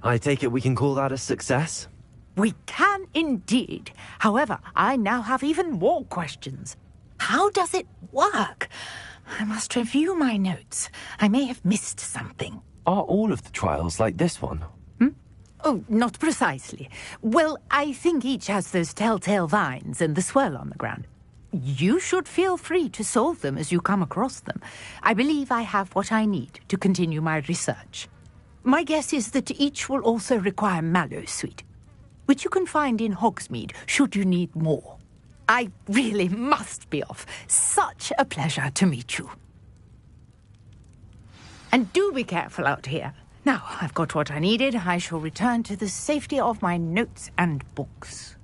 I take it we can call that a success? We can indeed. However, I now have even more questions. How does it work? I must review my notes. I may have missed something. Are all of the trials like this one? Oh, not precisely. Well, I think each has those telltale vines and the swirl on the ground. You should feel free to solve them as you come across them. I believe I have what I need to continue my research. My guess is that each will also require mallowsweet, which you can find in Hogsmeade should you need more. I really must be off. Such a pleasure to meet you. And do be careful out here. Now, I've got what I needed. I shall return to the safety of my notes and books.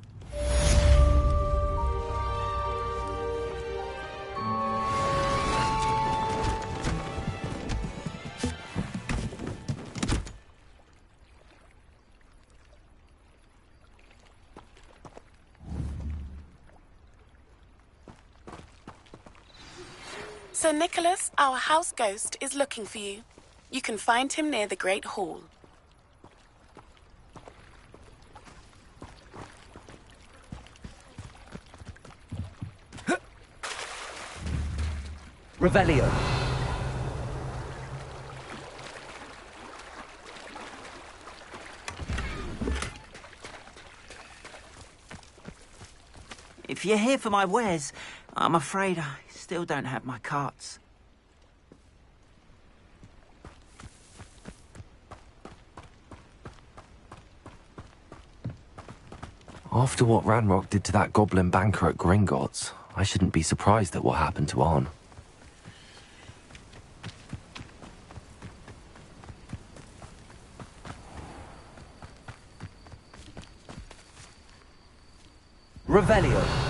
Sir Nicholas, our house ghost, is looking for you. You can find him near the Great Hall. Revelio. If you're here for my wares, I'm afraid I still don't have my carts. After what Ranrock did to that goblin banker at Gringotts, I shouldn't be surprised at what happened to Arn. Revelio.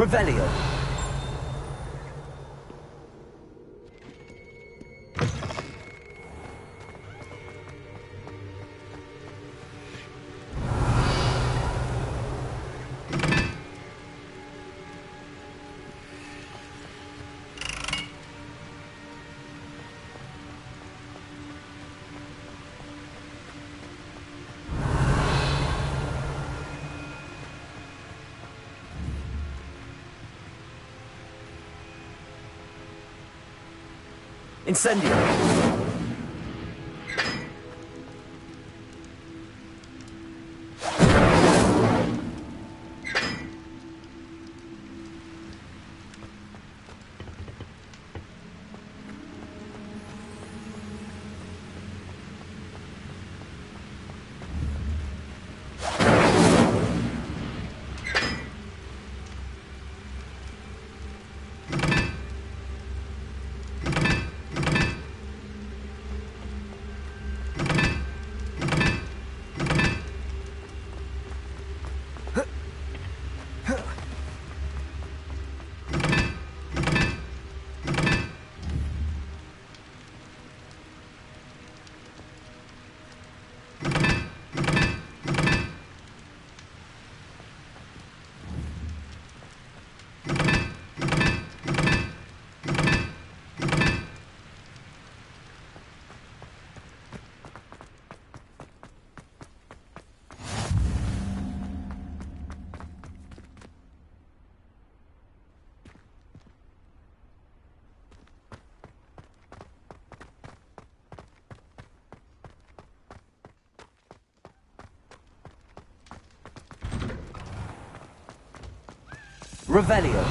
Revelio. Incendio. Revelio.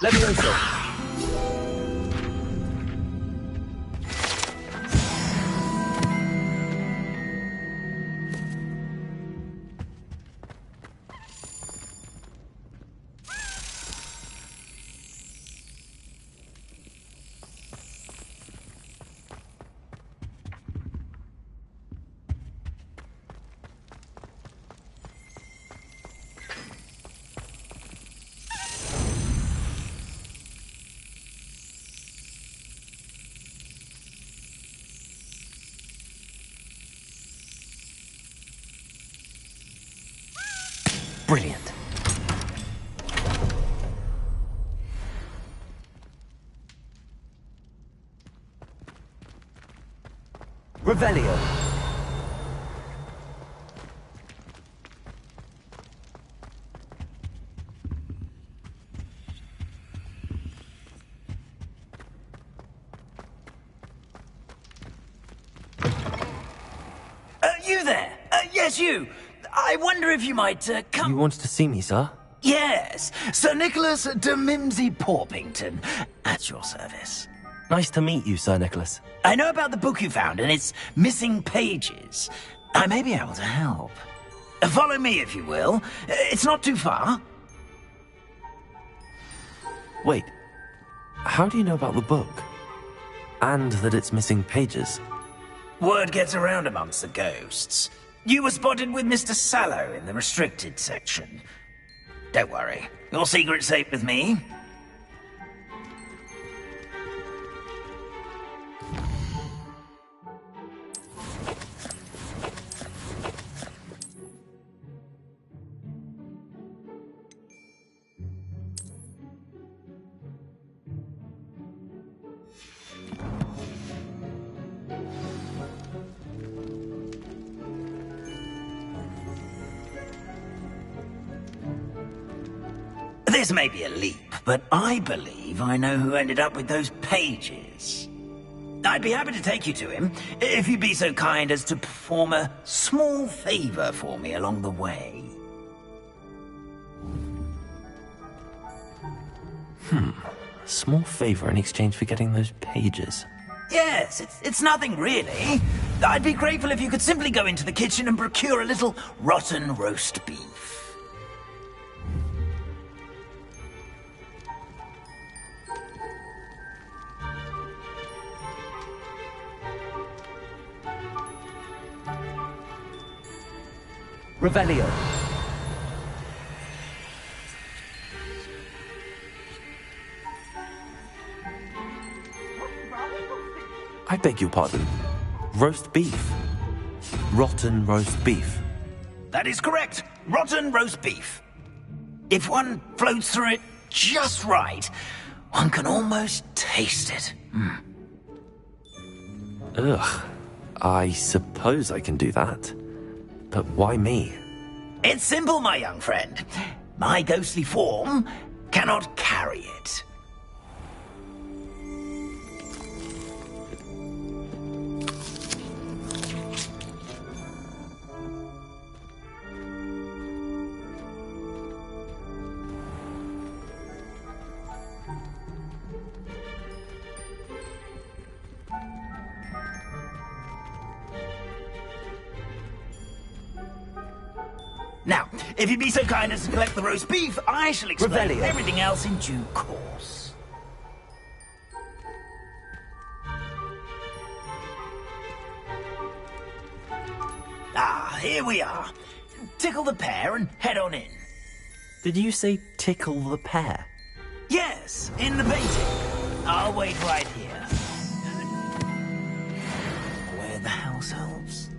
Levioso. Brilliant. Revelio. You there? Yes, you. I wonder if you might come... You wanted to see me, sir? Yes, Sir Nicholas de Mimsy Porpington, at your service. Nice to meet you, Sir Nicholas. I know about the book you found and its missing pages. I may be able to help. Follow me, if you will. It's not too far. Wait, how do you know about the book? And that it's missing pages? Word gets around amongst the ghosts. You were spotted with Mr. Sallow in the restricted section. Don't worry, your secret's safe with me. This may be a leap, but I believe I know who ended up with those pages. I'd be happy to take you to him, if you'd be so kind as to perform a small favor for me along the way. Small favor in exchange for getting those pages. Yes, it's nothing really. I'd be grateful if you could simply go into the kitchen and procure a little rotten roast beef. Revelio. I beg your pardon. Roast beef. Rotten roast beef. That is correct. Rotten roast beef. If one floats through it just right, one can almost taste it. Ugh. I suppose I can do that. But why me? It's simple, my young friend. My ghostly form cannot carry it. Now, if you'd be so kind as to collect the roast beef, I shall explain Revelio. everything else in due course. Ah, here we are. Tickle the pear and head on in. Did you say tickle the pear? Yes, in the painting. I'll wait right here. Where the house helps.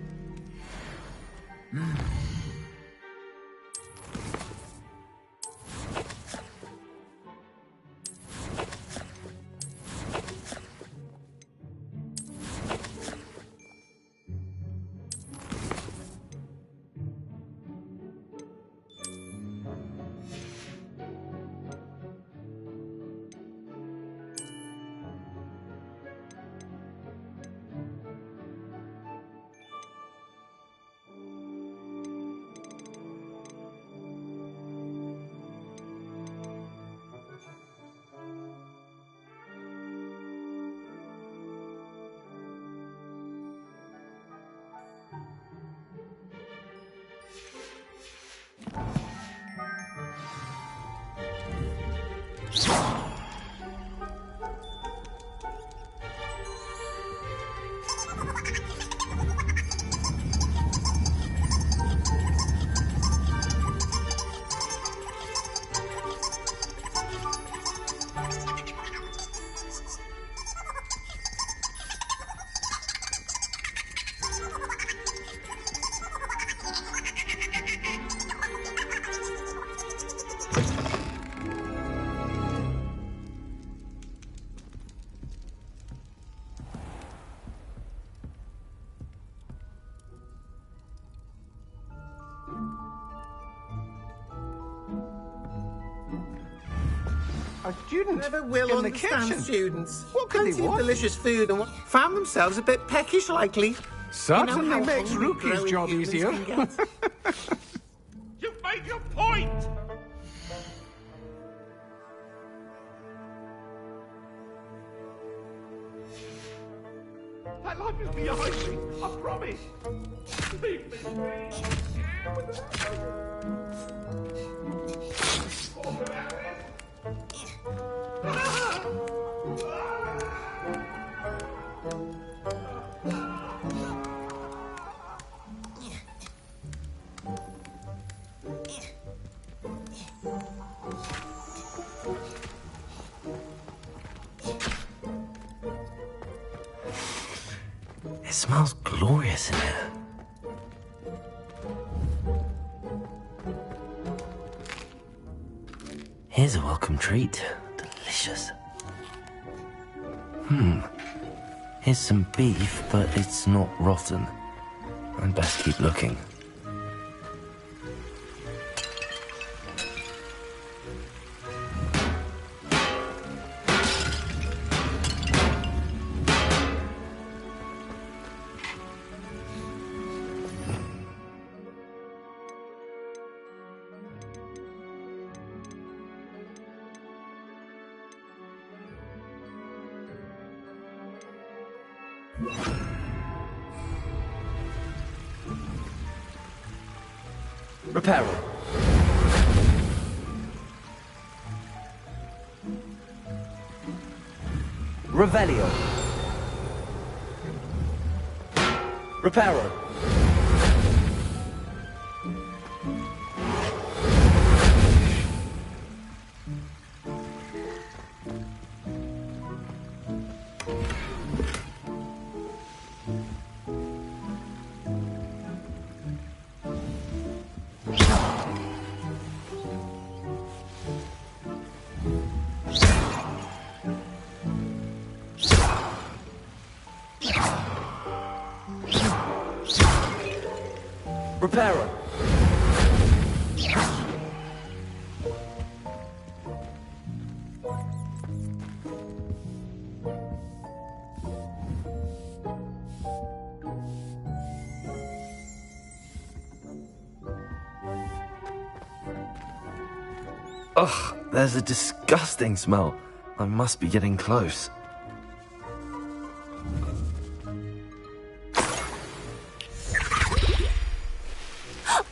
A student Never will in the understand kitchen. students. What could Plenty they of want? delicious food and found themselves a bit peckish, likely. Certainly You know how makes hungry Rookie's growing job humans easier. can get. You've made your point! That life is behind me, I promise! Leave me, please! It smells glorious in here. Here's a welcome treat. Delicious. Here's some beef, but it's not rotten. I'd best keep looking. Reparo. Revelio. Reparo. Repairer! Ugh, there's a disgusting smell. I must be getting close.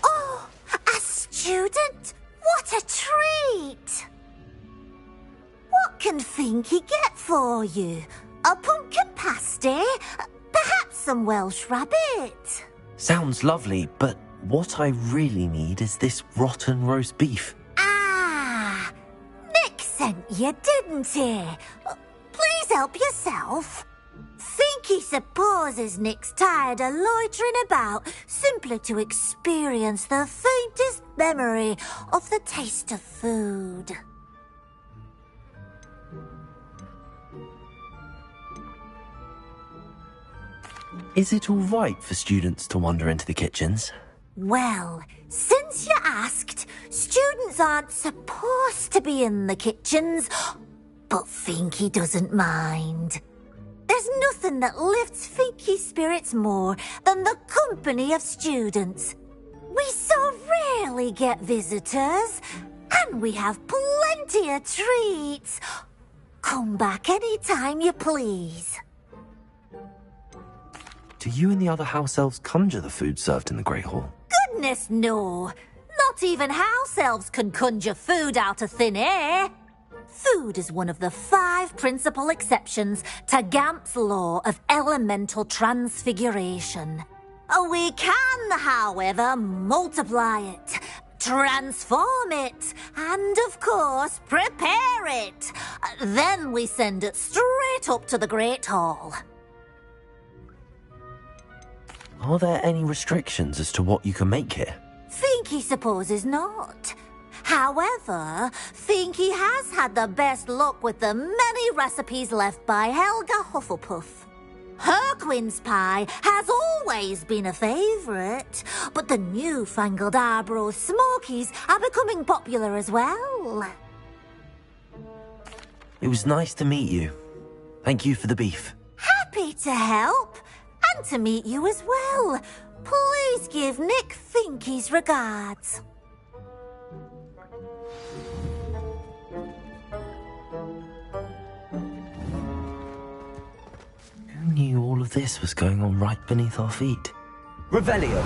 Oh, a student? What a treat! What can Finky get for you? A pumpkin pasty? Perhaps some Welsh rabbit? Sounds lovely, but what I really need is this rotten roast beef. Ah, Nick sent you, didn't he? Please help yourself. Finky supposes Nick's tired of loitering about simply to experience the faintest memory of the taste of food. Is it all right for students to wander into the kitchens? Well, since you asked, students aren't supposed to be in the kitchens, but Finky doesn't mind. There's nothing that lifts Finky's spirits more than the company of students. We so rarely get visitors, and we have plenty of treats. Come back any time you please. Do you and the other house elves conjure the food served in the Great Hall? Goodness, no. Not even house elves can conjure food out of thin air. Food is one of the 5 principal exceptions to Gamp's law of elemental transfiguration. We can, however, multiply it, transform it, and, of course, prepare it. Then we send it straight up to the Great Hall. Are there any restrictions as to what you can make here? Finky supposes not. However, Finky has had the best luck with the many recipes left by Helga Hufflepuff. Her quince pie has always been a favourite, but the newfangled Arbroath Smokies are becoming popular as well. It was nice to meet you. Thank you for the beef. Happy to help, and to meet you as well. Please give Nick Finky's regards. Who knew all of this was going on right beneath our feet? Revelio!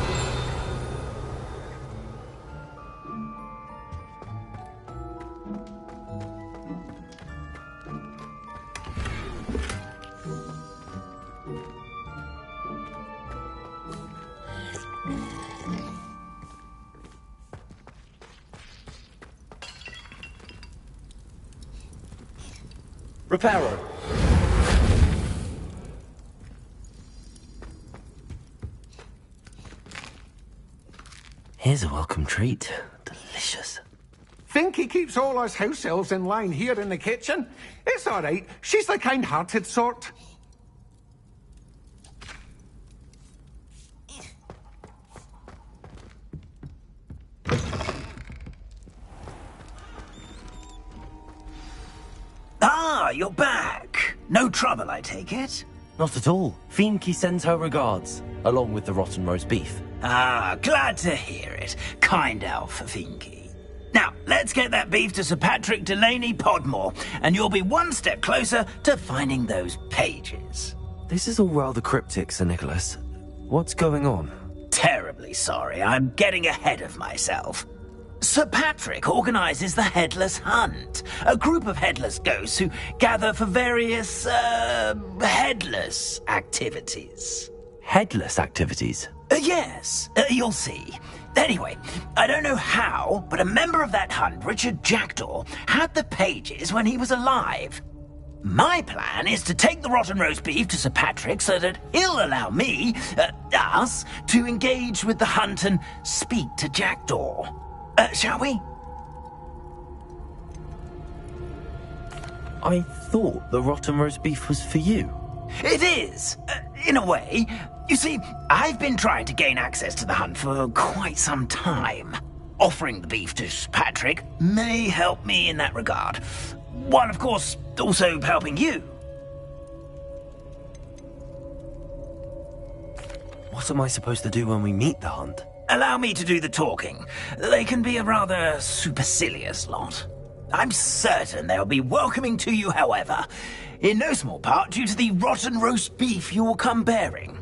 Reparo! Here's a welcome treat. Delicious. Finky keeps all us house elves in line here in the kitchen. It's all right. She's the kind-hearted sort. Ah, you're back. No trouble, I take it? Not at all. Finky sends her regards, along with the rotten roast beef. Ah, glad to hear it. Kind elf, Finky. Now, let's get that beef to Sir Patrick Delaney Podmore, and you'll be one step closer to finding those pages. This is all rather cryptic, Sir Nicholas. What's going on? Terribly sorry, I'm getting ahead of myself. Sir Patrick organises the Headless Hunt, a group of headless ghosts who gather for various, headless activities. Headless activities? Yes, you'll see. Anyway, I don't know how, but a member of that hunt, Richard Jackdaw, had the pages when he was alive. My plan is to take the rotten roast beef to Sir Patrick so that he'll allow me, us, to engage with the hunt and speak to Jackdaw. Shall we? I thought the rotten roast beef was for you. It is, in a way, You see, I've been trying to gain access to the hunt for quite some time. Offering the beef to Sir Patrick may help me in that regard. While, of course, also helping you. What am I supposed to do when we meet the hunt? Allow me to do the talking. They can be a rather supercilious lot. I'm certain they'll be welcoming to you, however, in no small part due to the rotten roast beef you will come bearing.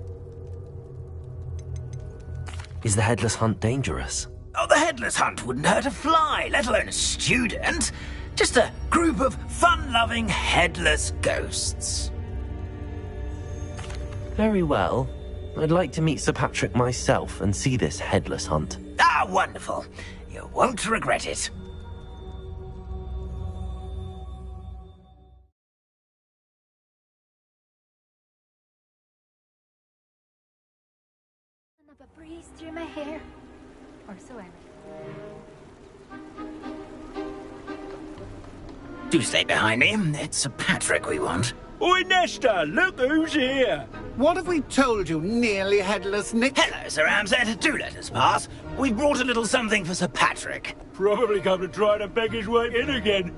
Is the headless hunt dangerous? Oh, the headless hunt wouldn't hurt a fly, let alone a student. Just a group of fun-loving headless ghosts. Very well. I'd like to meet Sir Patrick myself and see this headless hunt. Ah, wonderful. You won't regret it. Up a breeze through my hair, or so I Do stay behind me. It's Sir Patrick we want. Oi, Nesta, look who's here. What have we told you, nearly headless Nick? Hello, Sir Ramsay. Do let us pass. We've brought a little something for Sir Patrick. Probably come to try to beg his way in again.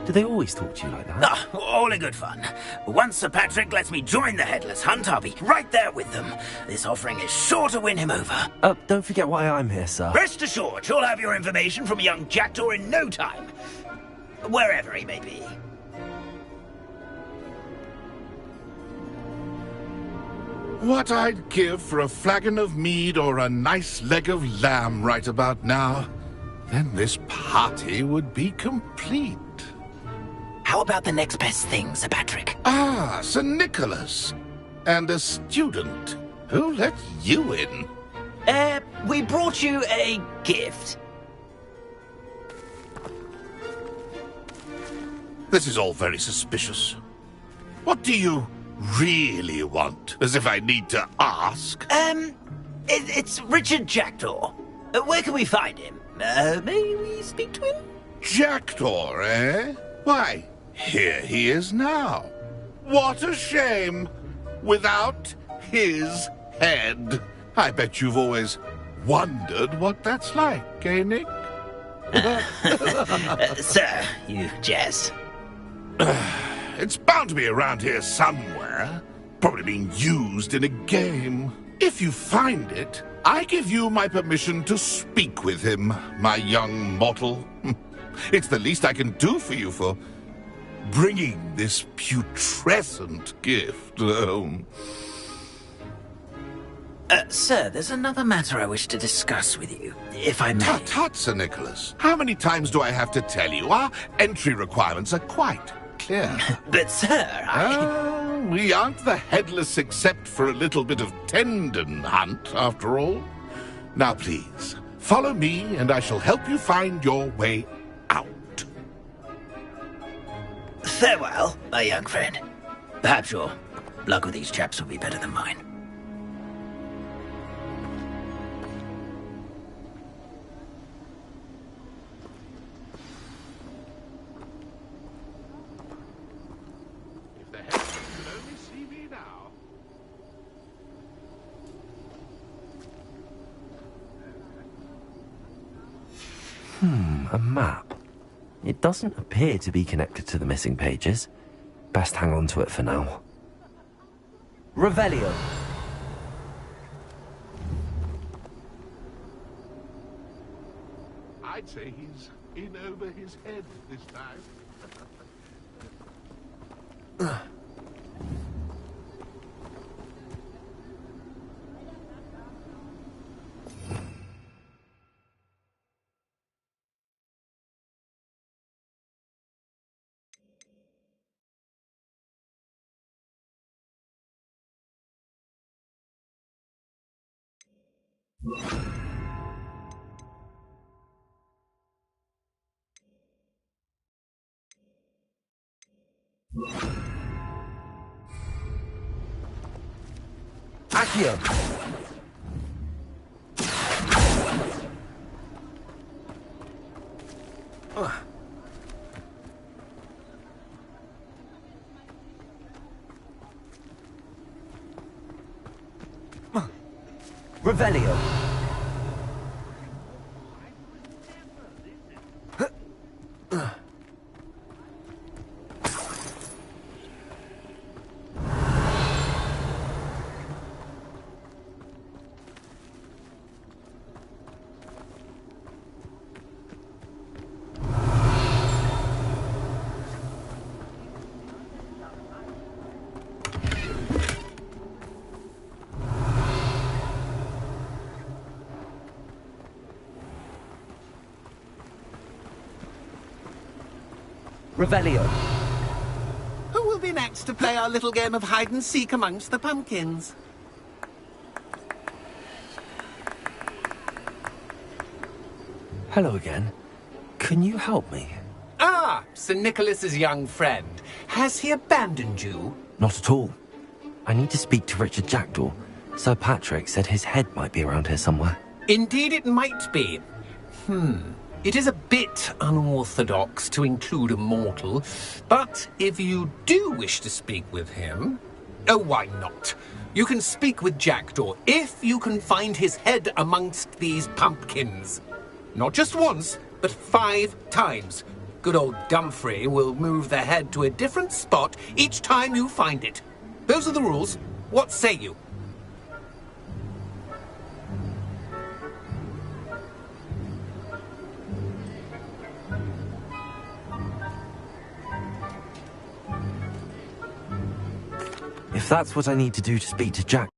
Do they always talk to you like that? Ah, all in good fun. Once Sir Patrick lets me join the headless hunt, I'll be right there with them. This offering is sure to win him over. Don't forget why I'm here, sir. Rest assured, you'll have your information from a young jackdaw in no time. Wherever he may be. What I'd give for a flagon of mead or a nice leg of lamb right about now. Then this party would be complete. How about the next best thing, Sir Patrick? Ah, Sir Nicholas. And a student. Who let you in? We brought you a gift. This is all very suspicious. What do you really want? As if I need to ask. It's Richard Jackdaw. Where can we find him? May we speak to him? Jackdaw, eh? Why, here he is now. What a shame. Without his head. I bet you've always wondered what that's like, eh, Nick? Sir, you jest. It's bound to be around here somewhere. Probably being used in a game. If you find it, I give you my permission to speak with him, my young mortal. It's the least I can do for you for bringing this putrescent gift home. Sir, there's another matter I wish to discuss with you, if I may. Tut, tut, Sir Nicholas. How many times do I have to tell you? Our entry requirements are quite clear. But, sir, we aren't the headless except for a little bit of tendon hunt, after all. Now, please, follow me, and I shall help you find your way out. Farewell, my young friend. Perhaps your luck with these chaps will be better than mine. If the headless could only see me now. A map. It doesn't appear to be connected to the missing pages. Best hang on to it for now. Revelio. I'd say he's in over his head this time. Accio. Revelio. Revelio. Who will be next to play our little game of hide-and-seek amongst the pumpkins? Hello again. Can you help me? Ah, Sir Nicholas's young friend. Has he abandoned you? Not at all. I need to speak to Richard Jackdaw. Sir Patrick said his head might be around here somewhere. Indeed it might be. It is a bit unorthodox to include a mortal, but if you do wish to speak with him... Oh, why not? You can speak with Jackdaw if you can find his head amongst these pumpkins. Not just once, but 5 times. Good old Dumfrey will move the head to a different spot each time you find it. Those are the rules. What say you? If that's what I need to do to speak to Jack...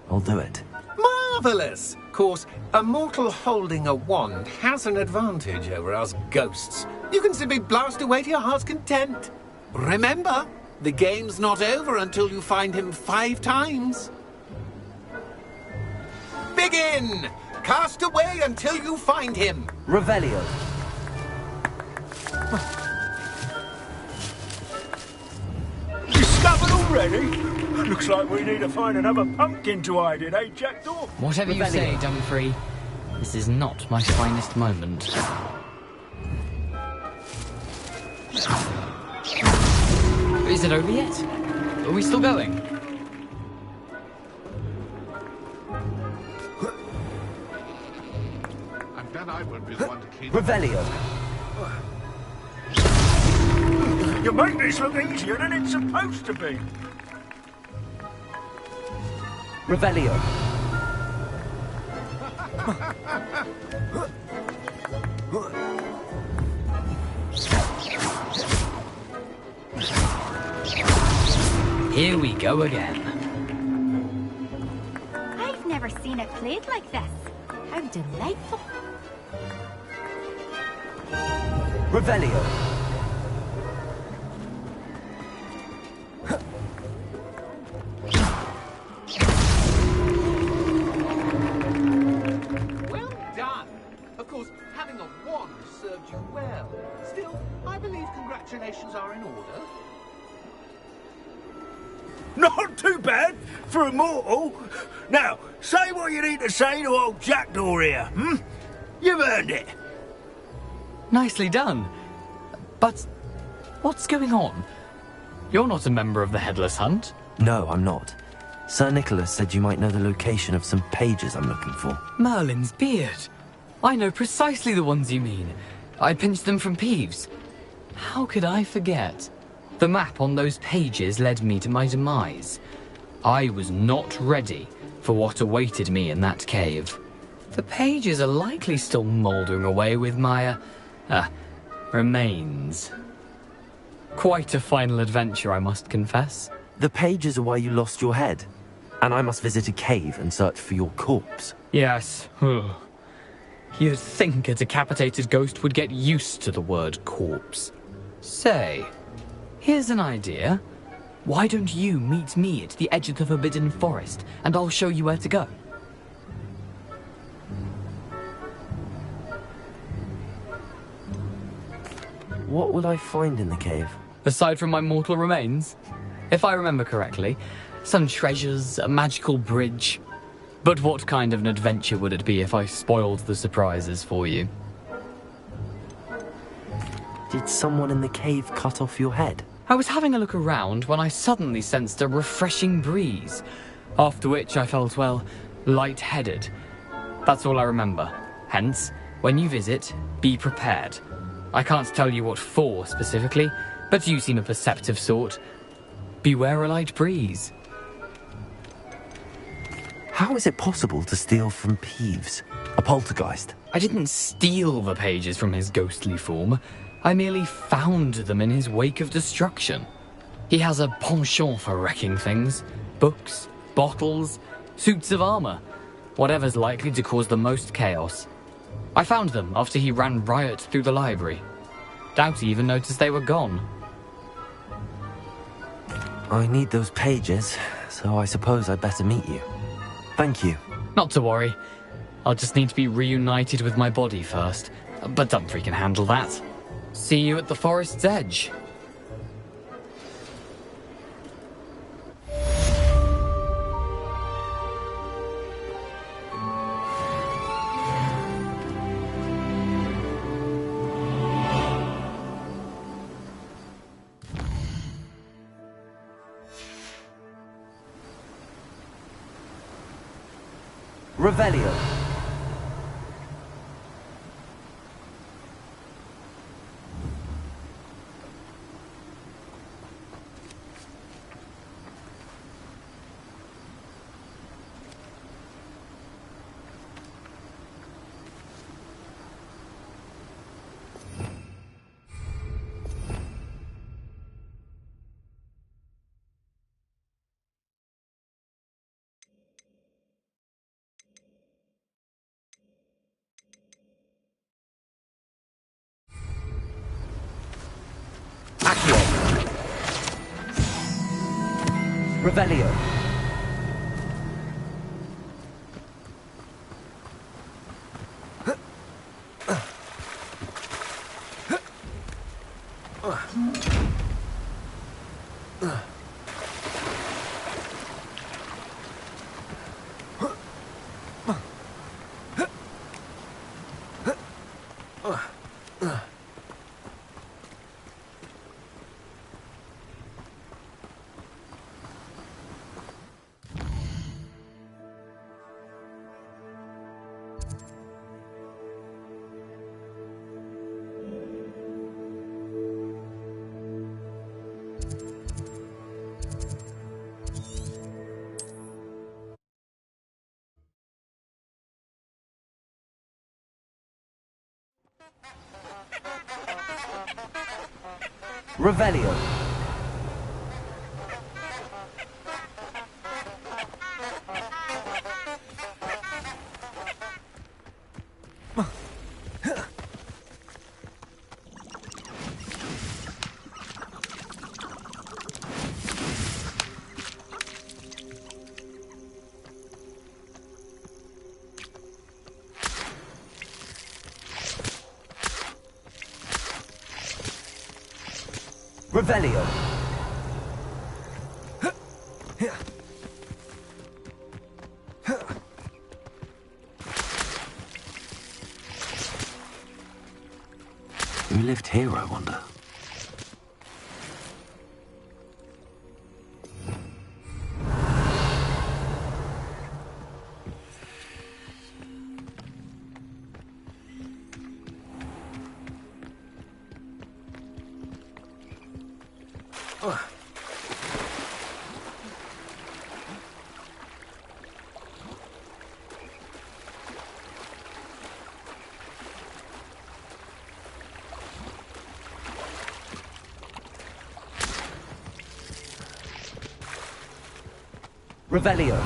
I'll do it. Marvellous! Of course, a mortal holding a wand has an advantage over us ghosts. You can simply blast away to your heart's content. Remember, the game's not over until you find him 5 times. Begin! Cast away until you find him. Revelio. Discovered already? Looks like we need to find another pumpkin to hide in, eh, Jackdaw? Whatever you say, Dumfrey. This is not my finest moment. Is it over yet? Are we still going? And then I won't be the one to clean Revelio. You make this look easier than it's supposed to be. Revelio. Here we go again. I've never seen it played like this. How delightful. Revelio. Well done. Of course, having a wand served you well. Still, I believe congratulations are in order. Not too bad for a mortal. Now, say what you need to say to old Jackdaw here, hmm? You've earned it. Nicely done. But what's going on? You're not a member of the Headless Hunt. No, I'm not. Sir Nicholas said you might know the location of some pages I'm looking for. Merlin's beard. I know precisely the ones you mean. I pinched them from Peeves. How could I forget? The map on those pages led me to my demise. I was not ready for what awaited me in that cave. The pages are likely still mouldering away with my, remains. Quite a final adventure, I must confess. The pages are why you lost your head, and I must visit a cave and search for your corpse. Yes. You'd think a decapitated ghost would get used to the word corpse. Say, here's an idea. Why don't you meet me at the edge of the Forbidden Forest, and I'll show you where to go? What will I find in the cave? Aside from my mortal remains? If I remember correctly, some treasures, a magical bridge. But what kind of an adventure would it be if I spoiled the surprises for you? Did someone in the cave cut off your head? I was having a look around when I suddenly sensed a refreshing breeze, after which I felt, well, lightheaded. That's all I remember. Hence, when you visit, be prepared. I can't tell you what for specifically, but you seem a perceptive sort. Beware a light breeze. How is it possible to steal from Peeves, a poltergeist? I didn't steal the pages from his ghostly form. I merely found them in his wake of destruction. He has a penchant for wrecking things. Books, bottles, suits of armor. Whatever's likely to cause the most chaos. I found them after he ran riot through the library. Doubt he even noticed they were gone. I need those pages, so I suppose I'd better meet you. Thank you. Not to worry. I'll just need to be reunited with my body first. But Dumfrey can handle that. See you at the forest's edge. Revelio. Revelio. Revelio. Revelio. Who lived here, I wonder? Revelio.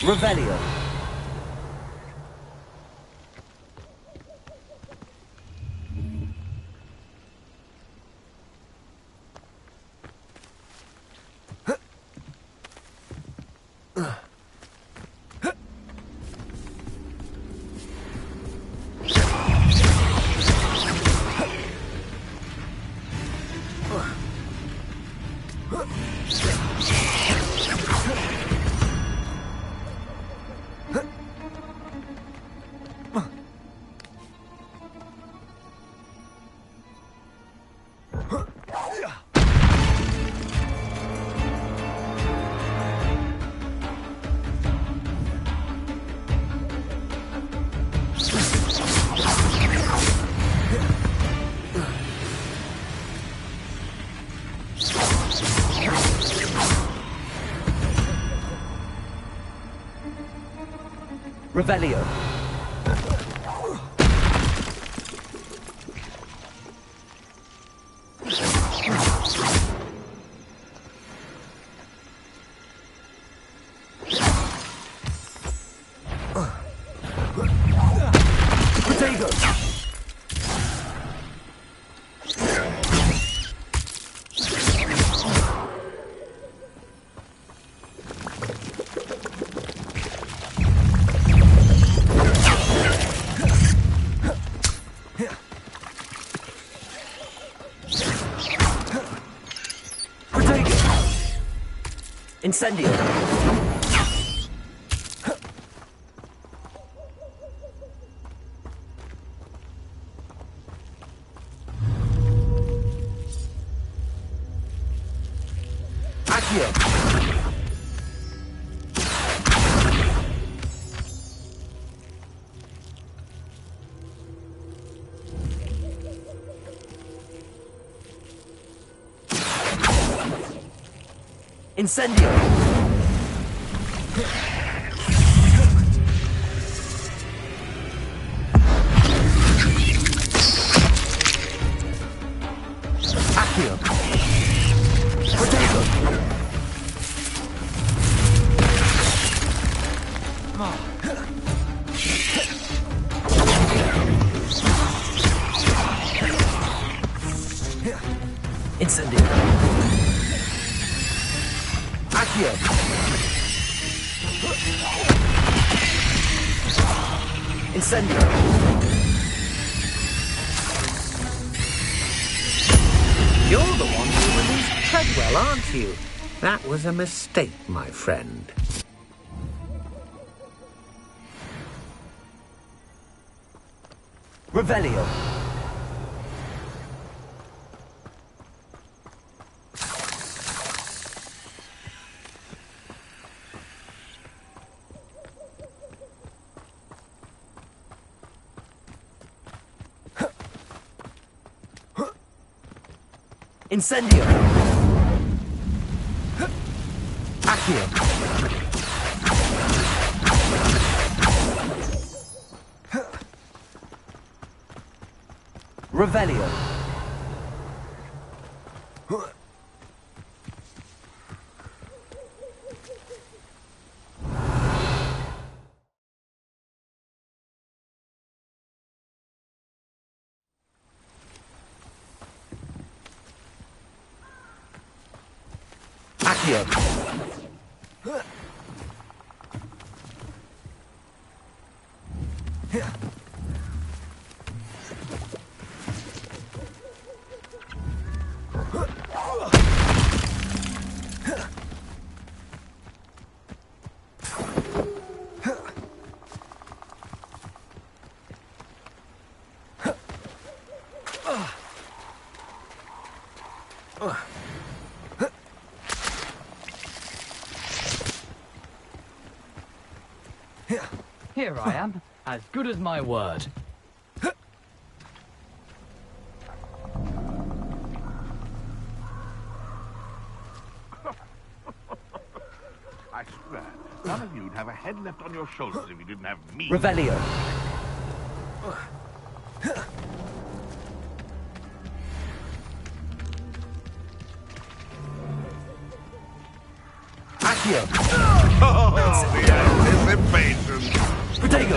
Revelio. Revelio. Protego. Incendio. Accio. Incendio. Accio. Protego. Incendio. Accio. Incendio. You're the one who released Treadwell, aren't you? That was a mistake, my friend. Revelio. Incendio. Accio. Revelio. Accio. Here I am, as good as my word. I swear, none of you'd have a head left on your shoulders if you didn't have me. Revelio. Accio. Oh, the anticipation. Protego.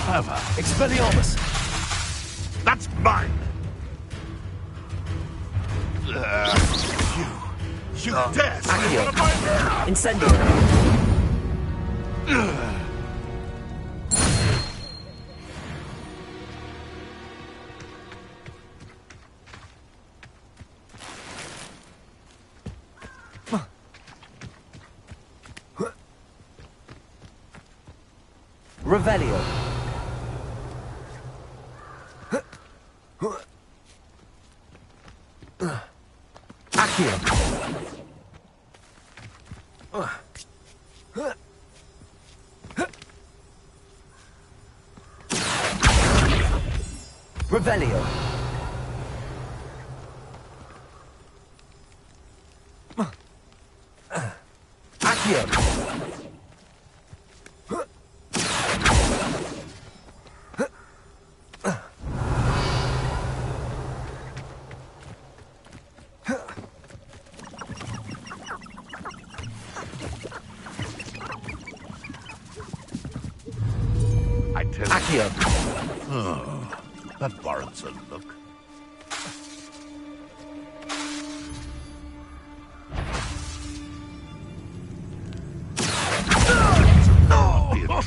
Clever. Expelliarmus. That's mine. You dare say Accio. one of mine? Incendio. Revelio. Accio. Revelio. Accio. I tell Accio. Oh, that warrants a look.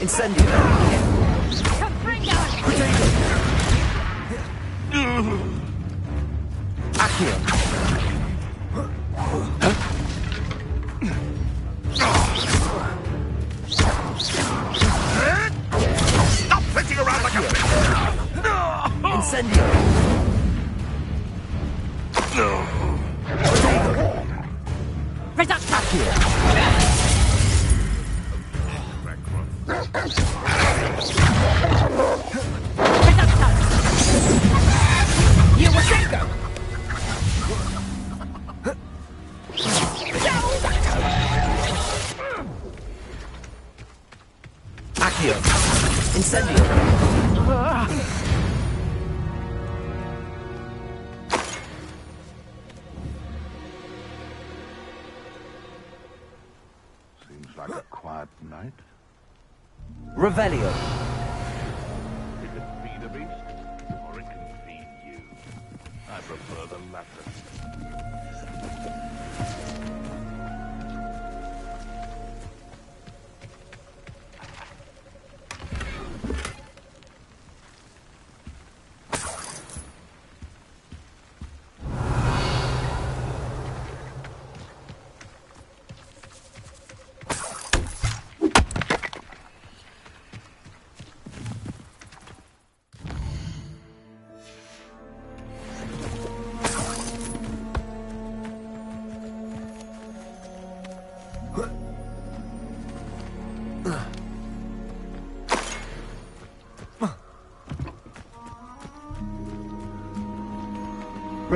Incendio. Accio. Stop flitting around like a fish! Incendio. Accio. Incendio. Seems like a quiet night. Revelio. It can feed a beast, or it can feed you. I prefer the latter.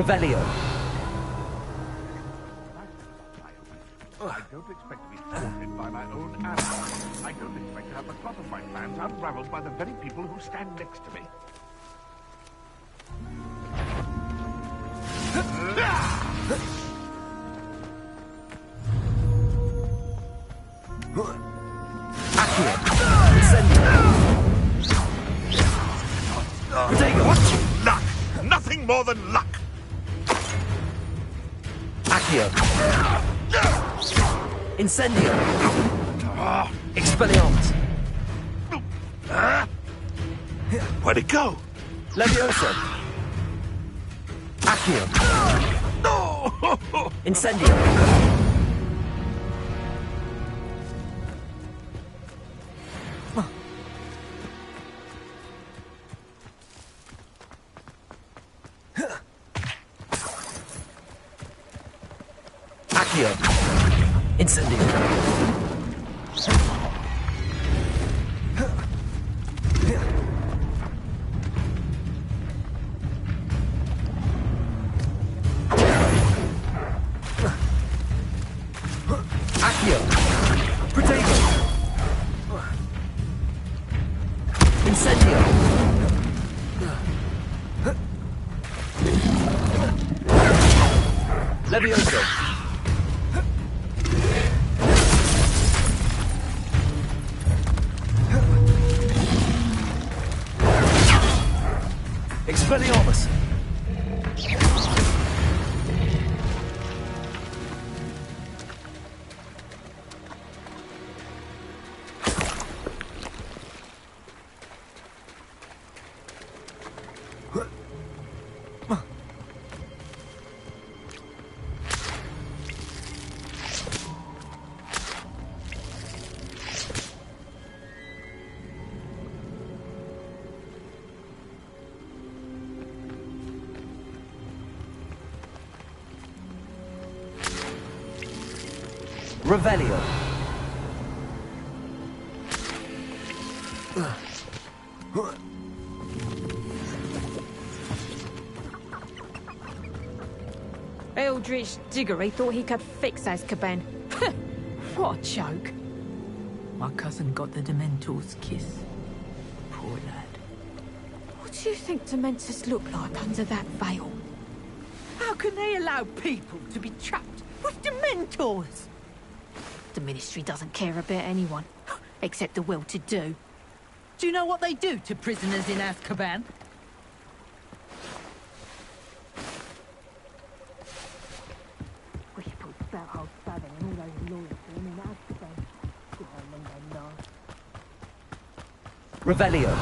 Revelio. I don't expect to be thwarted by my own arrogance. I don't expect to have the plot of my plans unraveled by the very people who stand next to me. Accio. Incendio. What? Luck! Nothing more than luck! Accio. Incendio. Expelliarmus. Where'd it go? Levioso. Accio. Incendio. Accio. Incendio. Accio. Protego. Incendio. Levioso. Expelliarmus. Revelio. Eldritch Diggory thought he could fix Azkaban. What a joke. My cousin got the Dementor's kiss. Poor lad. What do you think Dementors look like under that veil? How can they allow people to be trapped with Dementors? The Ministry doesn't care about anyone, except the well-to-do. Do you know what they do to prisoners in Azkaban? We put that whole Southern and all those lawyers in Azkaban. Good on them, Revelio.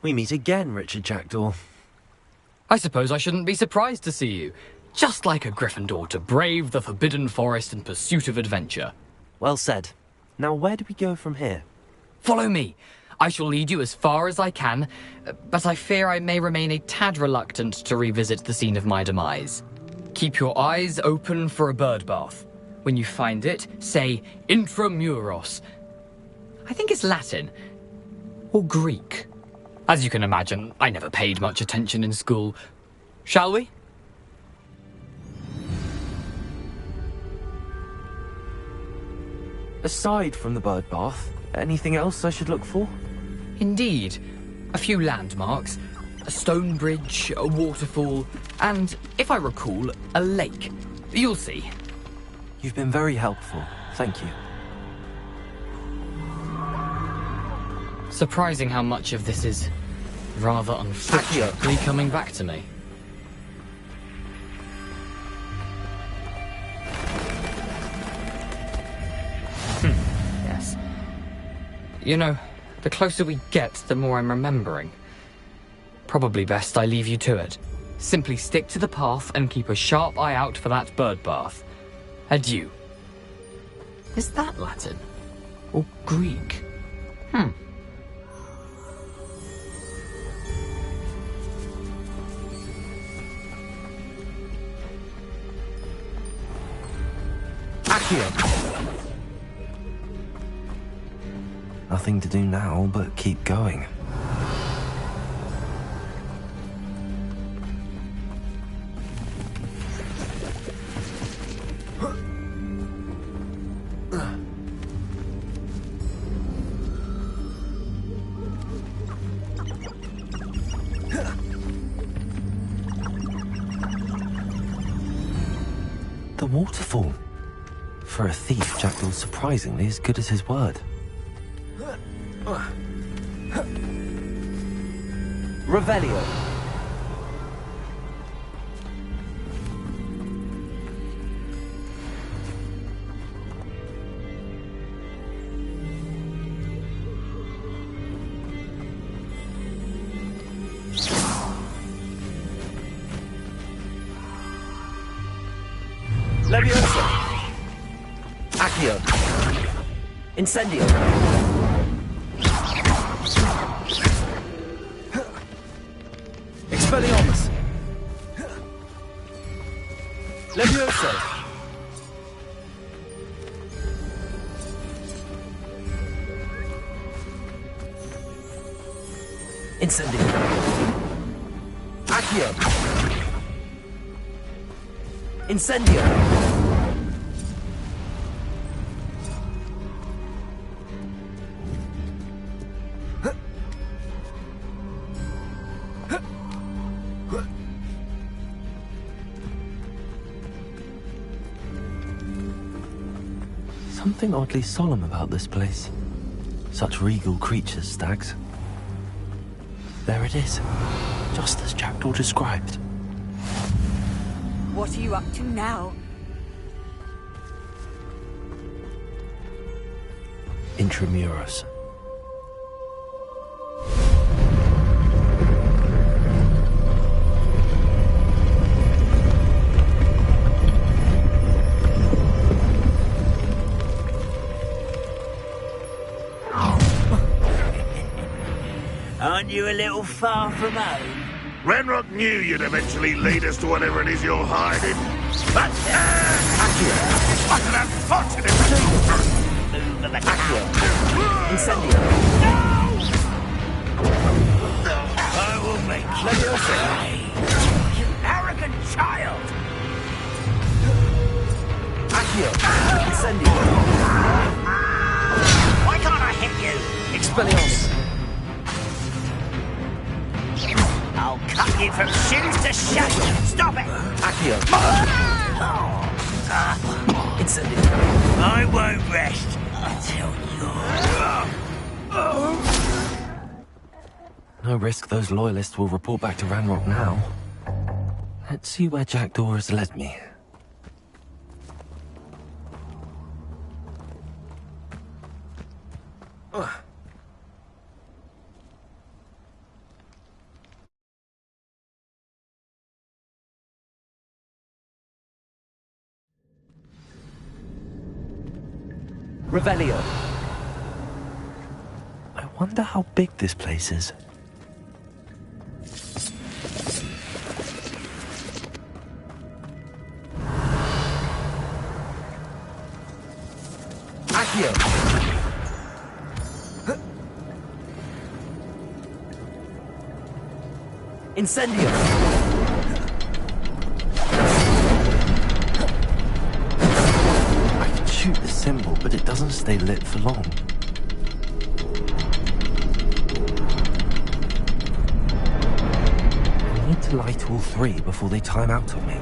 We meet again, Richard Jackdaw. I suppose I shouldn't be surprised to see you. Just like a Gryffindor to brave the Forbidden Forest in pursuit of adventure. Well said. Now where do we go from here? Follow me. I shall lead you as far as I can, but I fear I may remain a tad reluctant to revisit the scene of my demise. Keep your eyes open for a bird bath. When you find it, say Intramuros. I think it's Latin. Or Greek. As you can imagine, I never paid much attention in school. Shall we? Aside from the bird bath, anything else I should look for? Indeed. A few landmarks, a stone bridge, a waterfall, and, if I recall, a lake. You'll see. You've been very helpful. Thank you. Surprising how much of this is rather unfortunately coming back to me. Yes. You know, the closer we get, the more I'm remembering. Probably best I leave you to it. Simply stick to the path and keep a sharp eye out for that bird bath. Adieu. Is that Latin? Or Greek? Accio! Nothing to do now but keep going. The waterfall. For a thief, Jackdaw's surprisingly as good as his word. Revelio. Leviosa. Accio. Incendio. Expelliarmus. Leviosa. Incendio. Accio. Incendio. Something oddly solemn about this place. Such regal creatures, stags. There it is, just as Jackdaw described. What are you up to now? Intramuros. Aren't you a little far from home? Renrock knew you'd eventually lead us to whatever it is you're hiding. But what an unfortunate Move the Accio. Incendio. I will make you cry. You arrogant child! Accio. Incendio. Why can't I hit you? Expelliarmus. I'll cut you from shoes to shadow. Stop it! Accio. Incendio. I won't rest until No risk those loyalists will report back to Ranrock now. Let's see where Jackdaw has led me. Revelio. I wonder how big this place is. Accio. Incendio. I can shoot the symbol, but it doesn't stay lit for long. I need to light all three before they time out on me.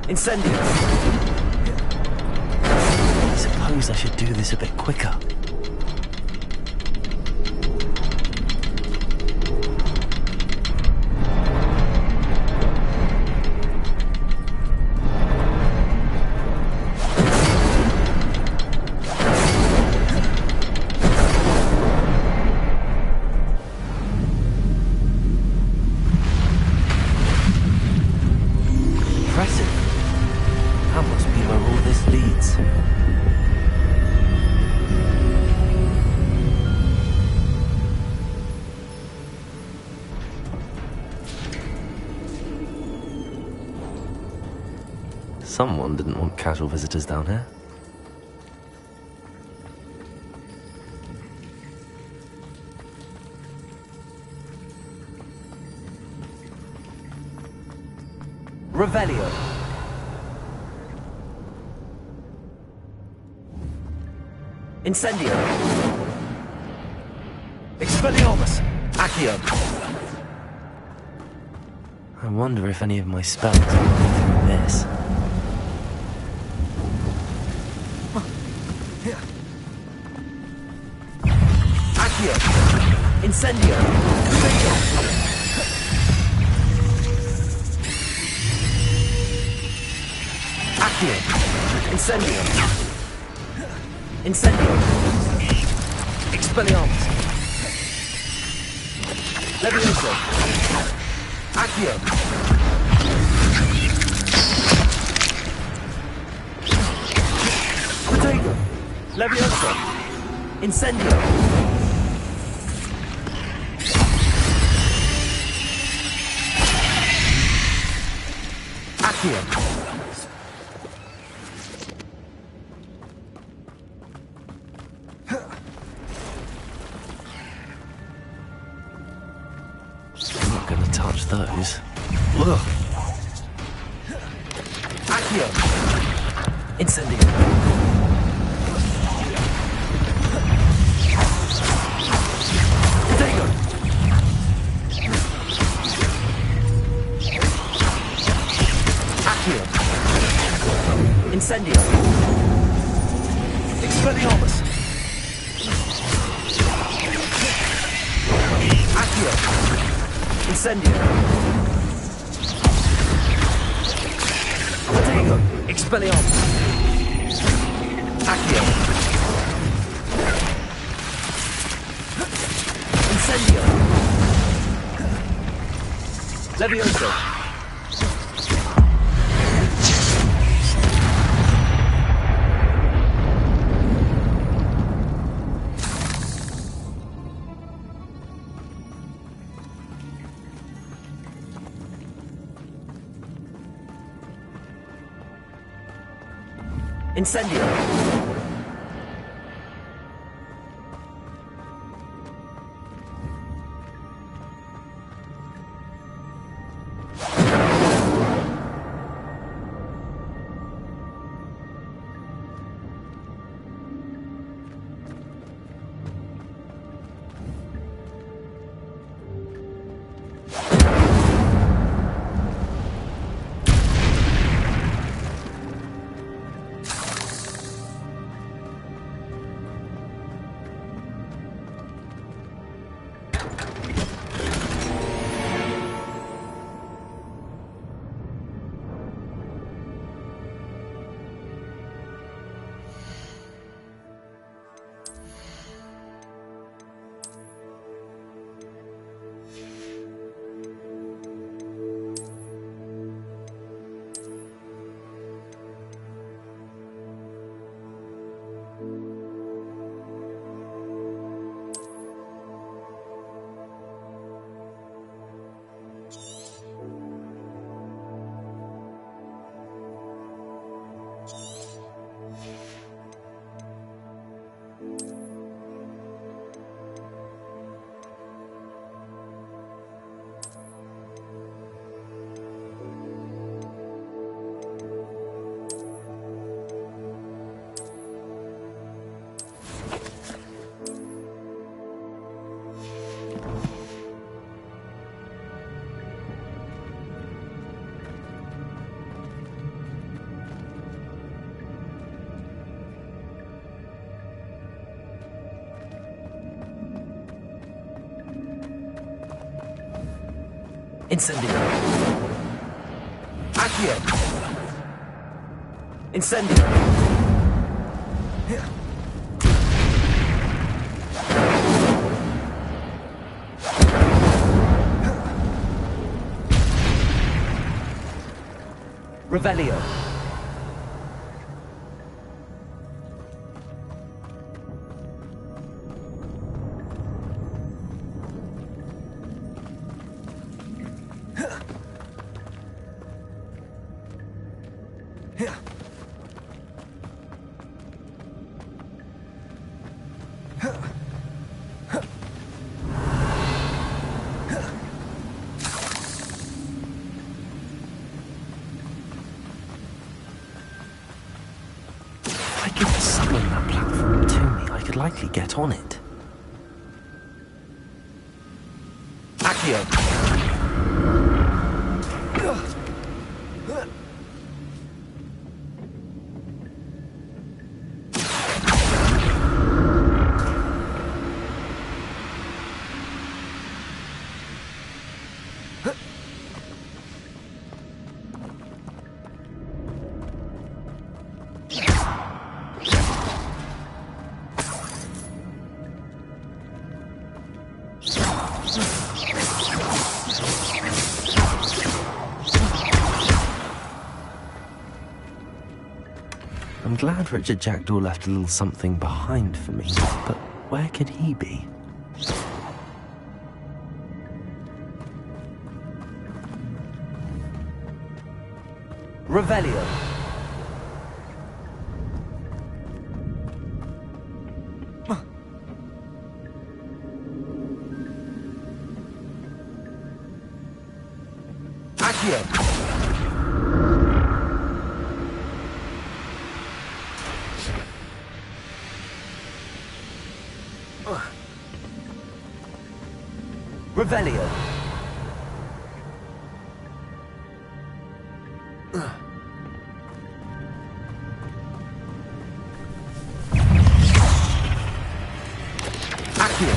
Incendio! I suppose I should do this a bit quicker. Someone didn't want casual visitors down here. Revelio. Incendio. Expelliarmus. Accio. I wonder if any of my spells are through this. Incendio! Accio! Incendio! Incendio! Expelliarmus! Levioso! Accio! Protego! Levioso! Incendio! Here. I'm not going to touch those. Ugh. Accio. Incendio. Protego. Incendio! Expelliarmus! Accio! Incendio! Protego! Expelliarmus! Accio! Incendio! Levioso! Incendio! Incendio. Accio. Incendio. Revelio. If I could summon that platform to me, I could likely get on it. Accio. I'm glad Richard Jackdaw left a little something behind for me, but where could he be? Revelio. Accio. Revelio. Accio.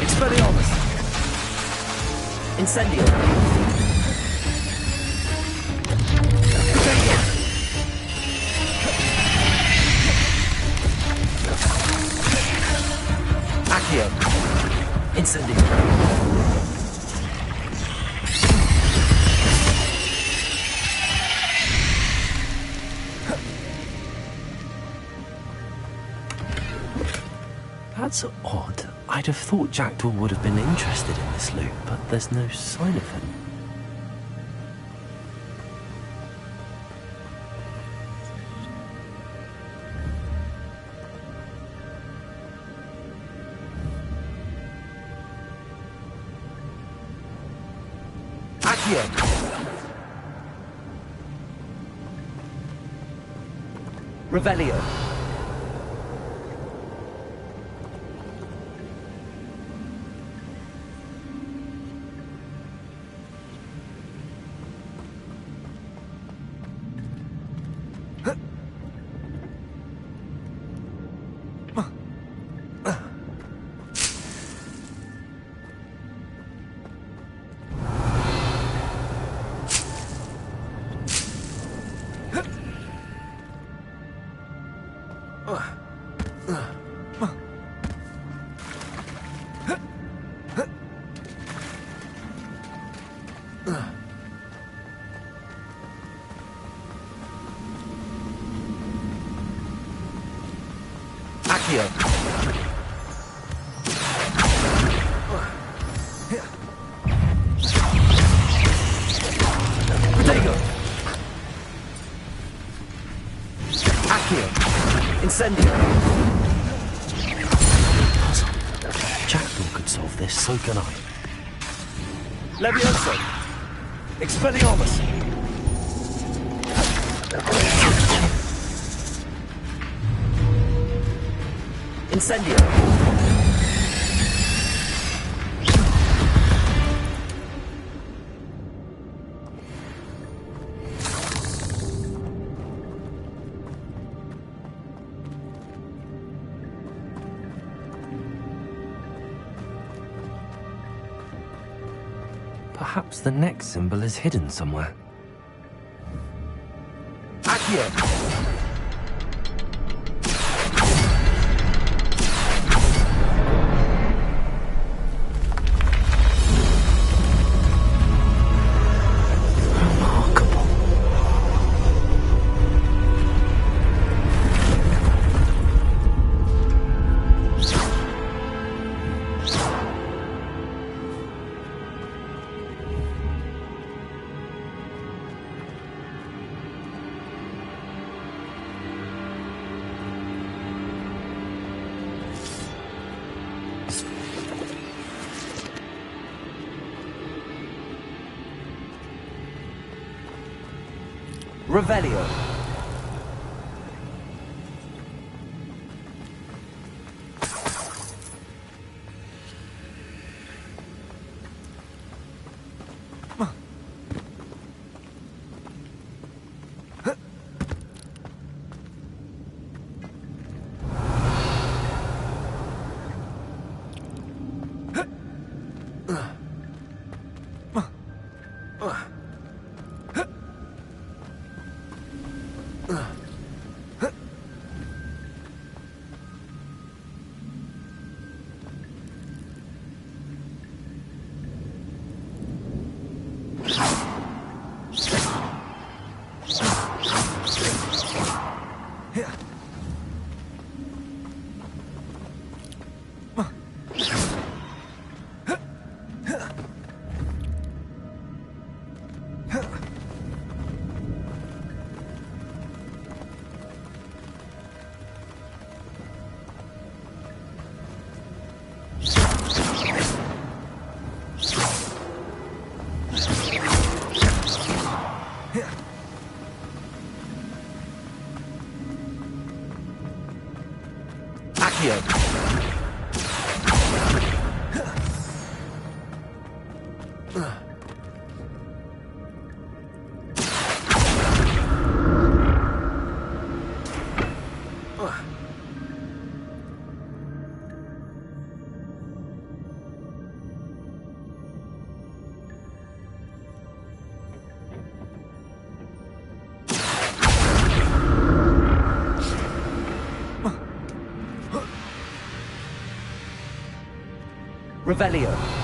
Expelliarmus. Incendio. Accio. Incendio. That's odd. I'd have thought Jackdaw would have been interested in this loot, but there's no sign of him. Accio. Revelio. Accio. Protego. Accio. Incendio. Puzzle. Jackdaw could solve this, so can I. Levioso. Expelliarmus. Incendio. Perhaps the next symbol is hidden somewhere. Accio! Revelio. Revelio.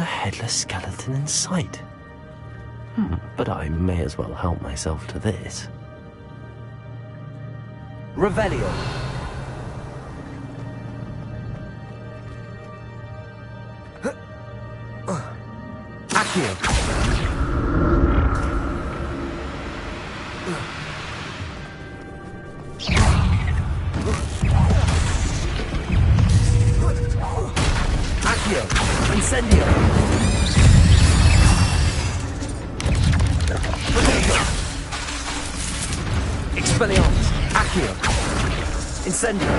a headless skeleton in sight. But I may as well help myself to this. Revelio. Accio. Accio. Incendio. Expelliarmus. Accio. Incendio.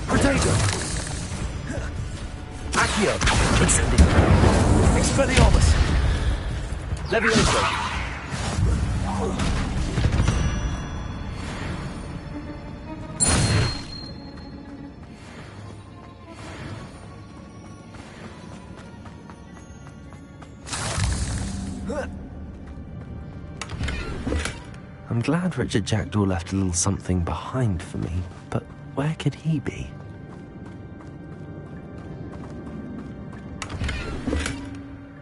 Protego. Accio. Incendio. Expelliarmus. Levioso. I'm glad Richard Jackdaw left a little something behind for me, but where could he be?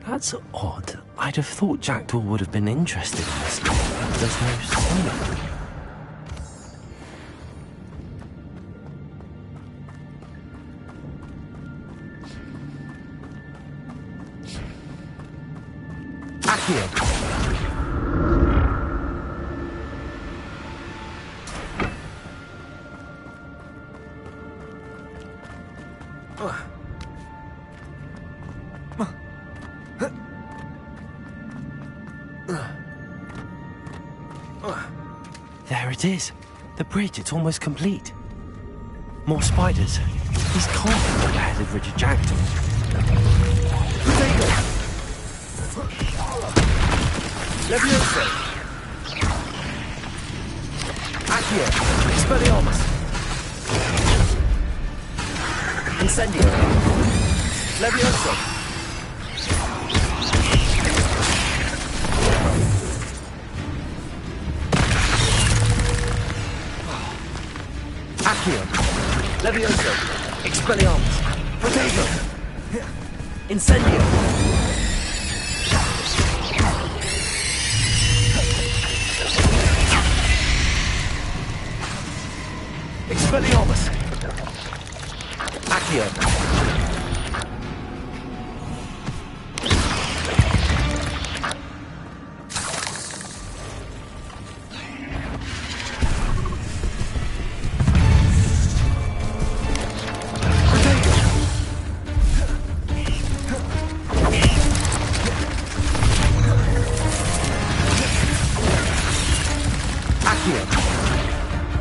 That's odd. I'd have thought Jackdaw would have been interested in this, but there's no sign. Accio. There it is. The bridge, it's almost complete. More spiders. These can't be what beheaded Richard Jackdaw. Protego! Levioso! Accio! Expelliarmus! Incendio! Levioso! Accio! Levioso! Expelliarmus! Protego! Incendio! Expelliarmus! Accio!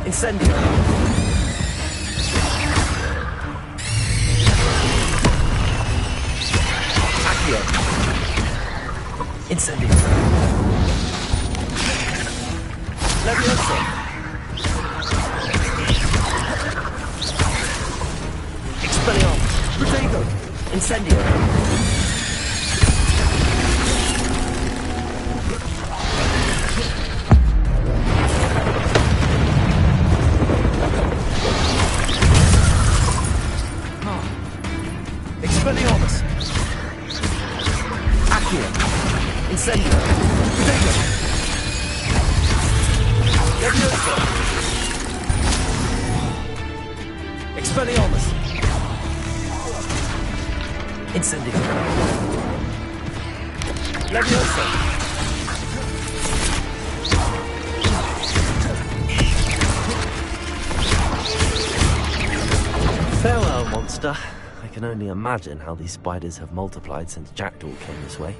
Incendio! Accio! Incendio! Levioso! Expelliarmus! Protego! Incendio! Expelliarmus! Accio! Incendio! Protego! Levioso! Expelliarmus! Incendio! Levioso! Farewell, monster. I can only imagine how these spiders have multiplied since Jackdaw came this way.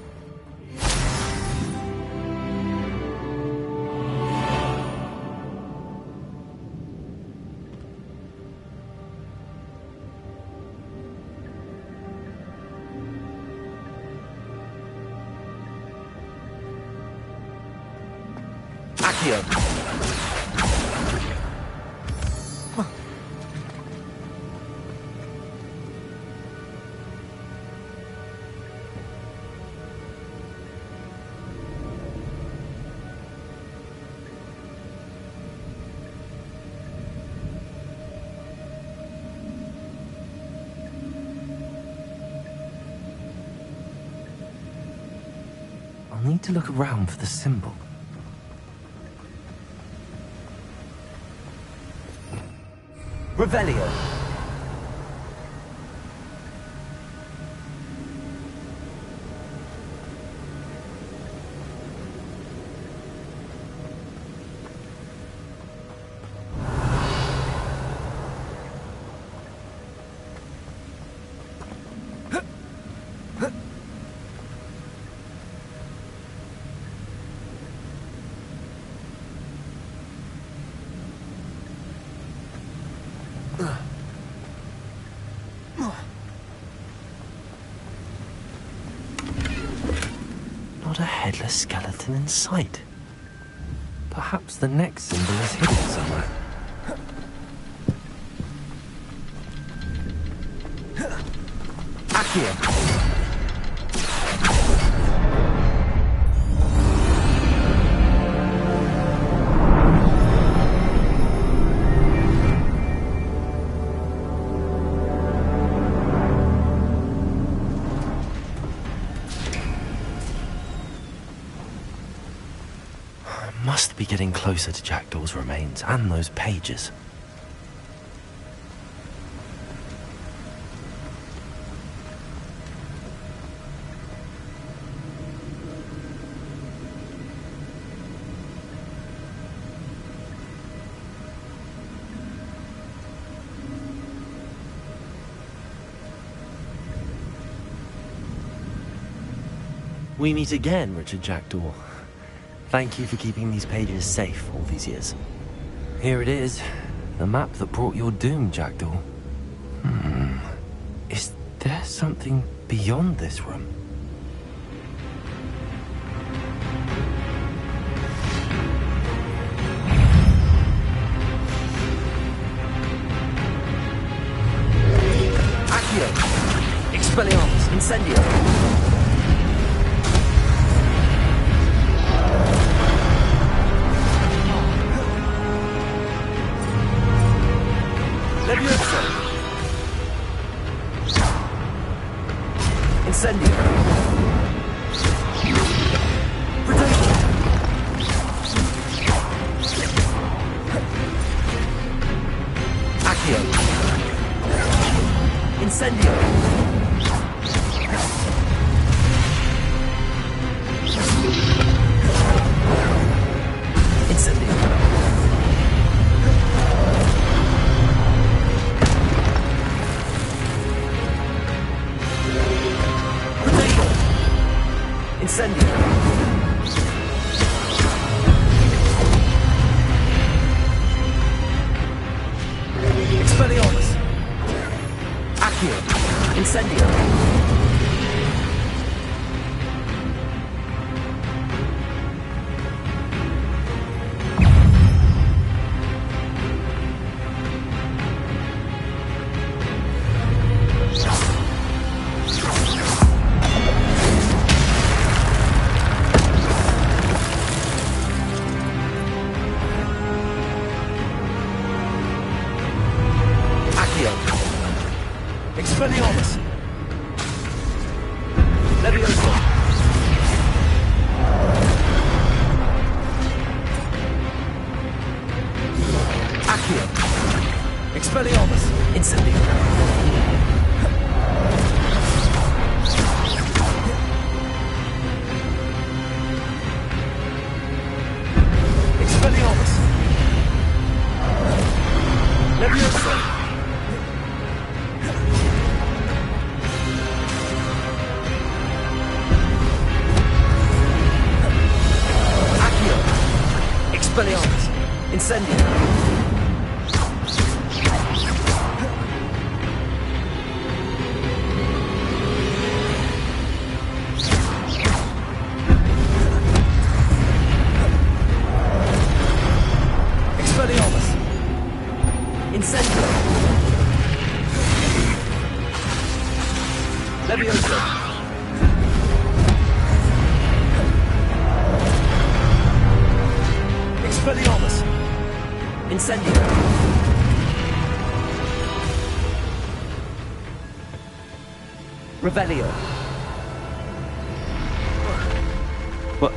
Accio! I'll need to look around for the symbol. Revelio. Not a headless skeleton in sight. Perhaps the next symbol is hidden somewhere. Accio! Must be getting closer to Jackdaw's remains and those pages. We meet again, Richard Jackdaw. Thank you for keeping these pages safe all these years. Here it is, the map that brought your doom, Jackdaw. Is there something beyond this room? Accio! Expelliarmus! Incendio! Incendio! Protection! Accio! Incendio! Incendio! Incendio! Expelliarmus! Accio! Incendio! Expelliarmus! Leviosa! Accio! Expelliarmus! Incendio! Expelliarmus! Leviosa! Expelliarmus! Incendio! Expelliarmus! Incendio! Leviosa! Expelliarmus! Incendio! Revelio! What?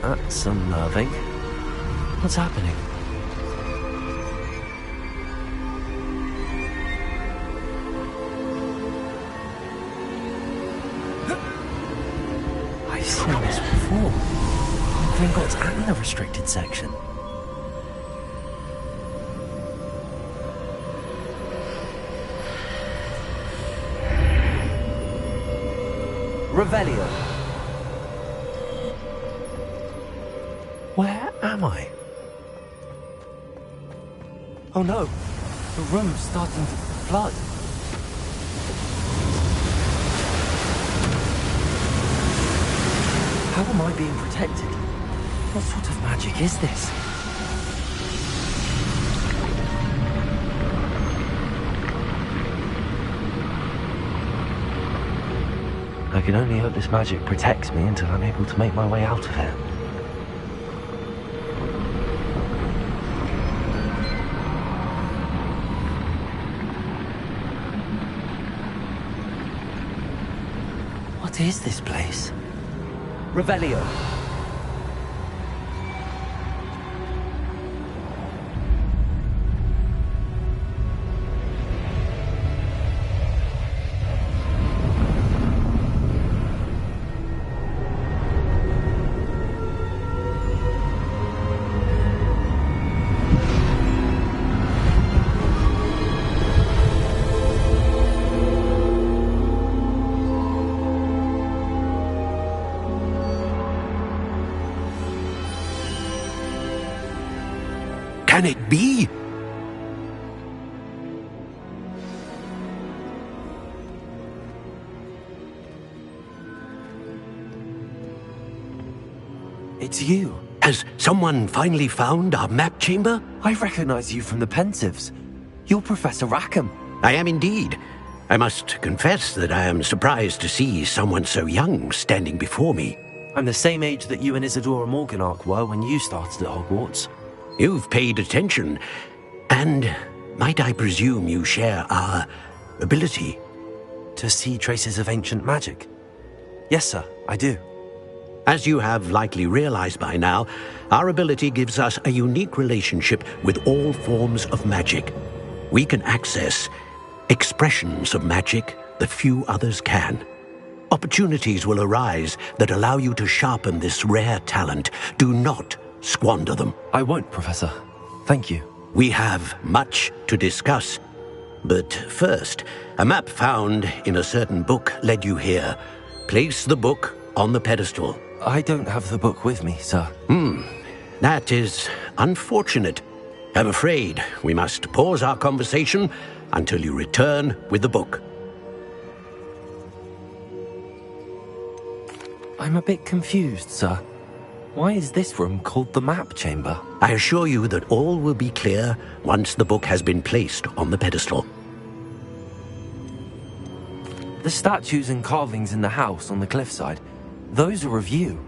That's unnerving. What's happening? I've seen this before. Gringotts and the restricted section. Revelio. Where am I? Oh no, the room's starting to flood. How am I being protected? What sort of magic is this? I can only hope this magic protects me until I'm able to make my way out of here. What is this place? Revelio. Can it be? It's you. Has someone finally found our map chamber? I recognize you from the Pensives. You're Professor Rackham. I am indeed. I must confess that I am surprised to see someone so young standing before me. I'm the same age that you and Isadora Morganach were when you started at Hogwarts. You've paid attention, and might I presume you share our ability? To see traces of ancient magic? Yes, sir, I do. As you have likely realized by now, our ability gives us a unique relationship with all forms of magic. We can access expressions of magic that few others can. Opportunities will arise that allow you to sharpen this rare talent. Do not squander them. I won't, Professor. Thank you. We have much to discuss. But first, a map found in a certain book led you here. Place the book on the pedestal. I don't have the book with me, sir. That is unfortunate. I'm afraid we must pause our conversation until you return with the book. I'm a bit confused, sir. Why is this room called the map chamber? I assure you that all will be clear once the book has been placed on the pedestal. The statues and carvings in the house on the cliffside, those are of you.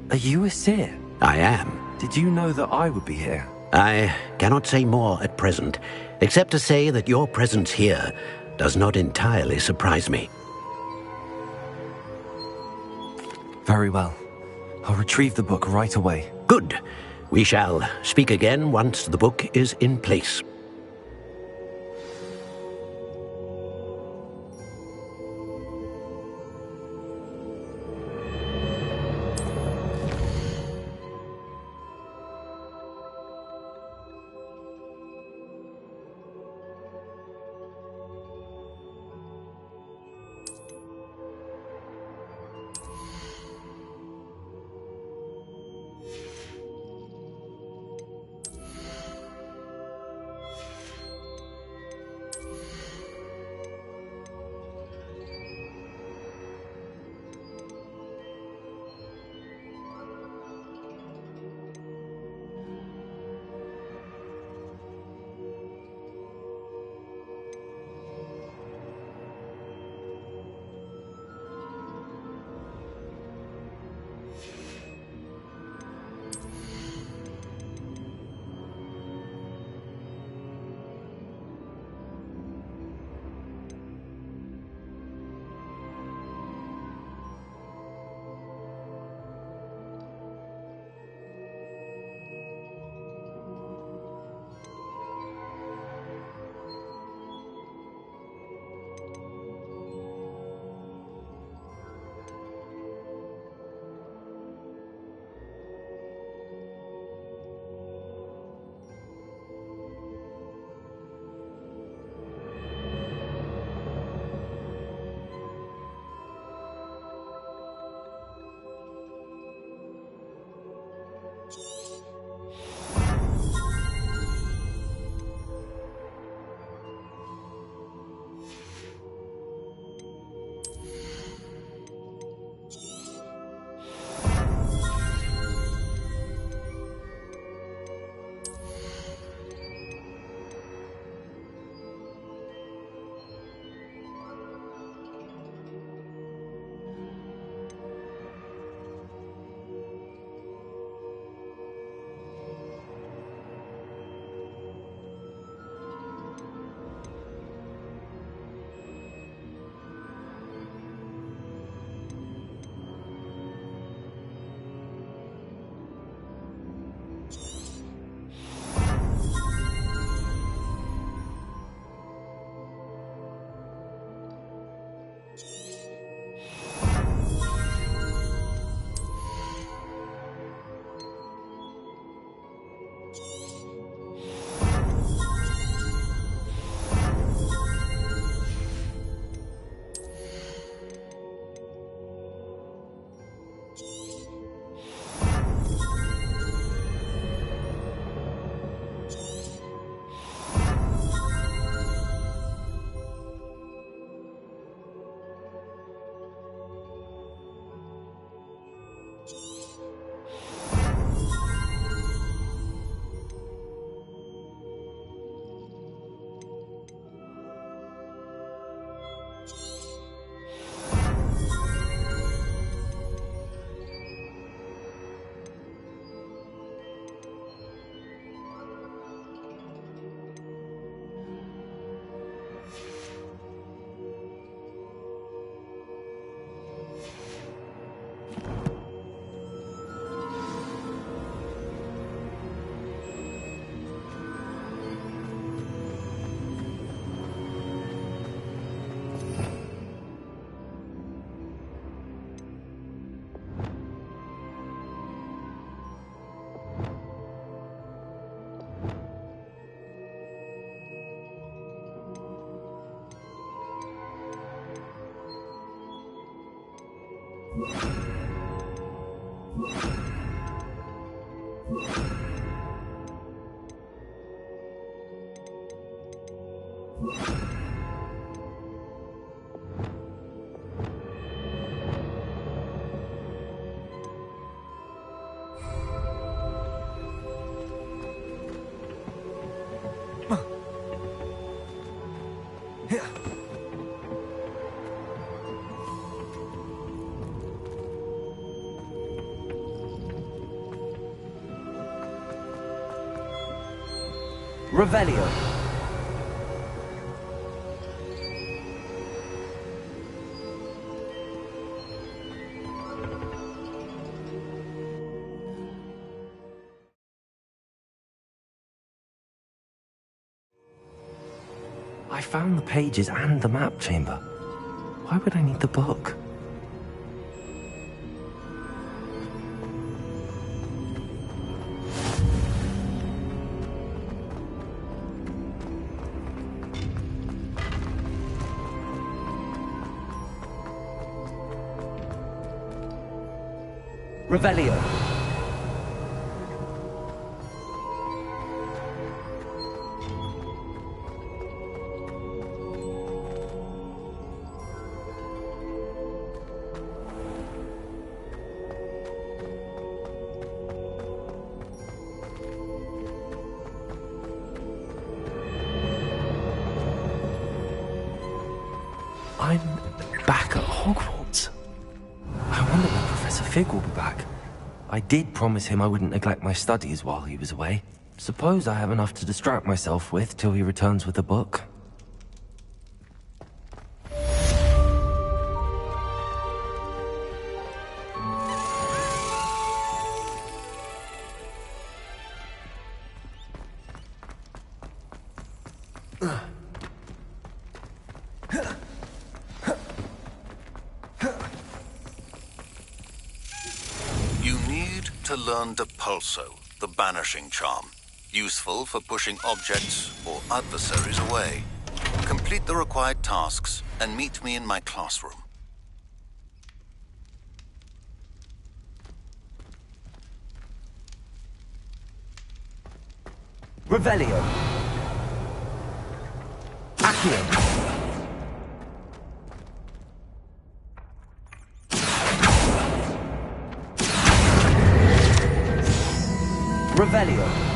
Are you a seer? I am. Did you know that I would be here? I cannot say more at present, except to say that your presence here does not entirely surprise me. Very well. I'll retrieve the book right away. Good. We shall speak again once the book is in place. Revelio. I found the pages and the map chamber. Why would I need the book? Revelio. I'm back at Hogwarts. I wonder when Professor Fig will be back. I did promise him I wouldn't neglect my studies while he was away. Suppose I have enough to distract myself with till he returns with the book. To learn Depulso, the banishing charm, useful for pushing objects or adversaries away. Complete the required tasks and meet me in my classroom. Revelio. Accio. Revelio.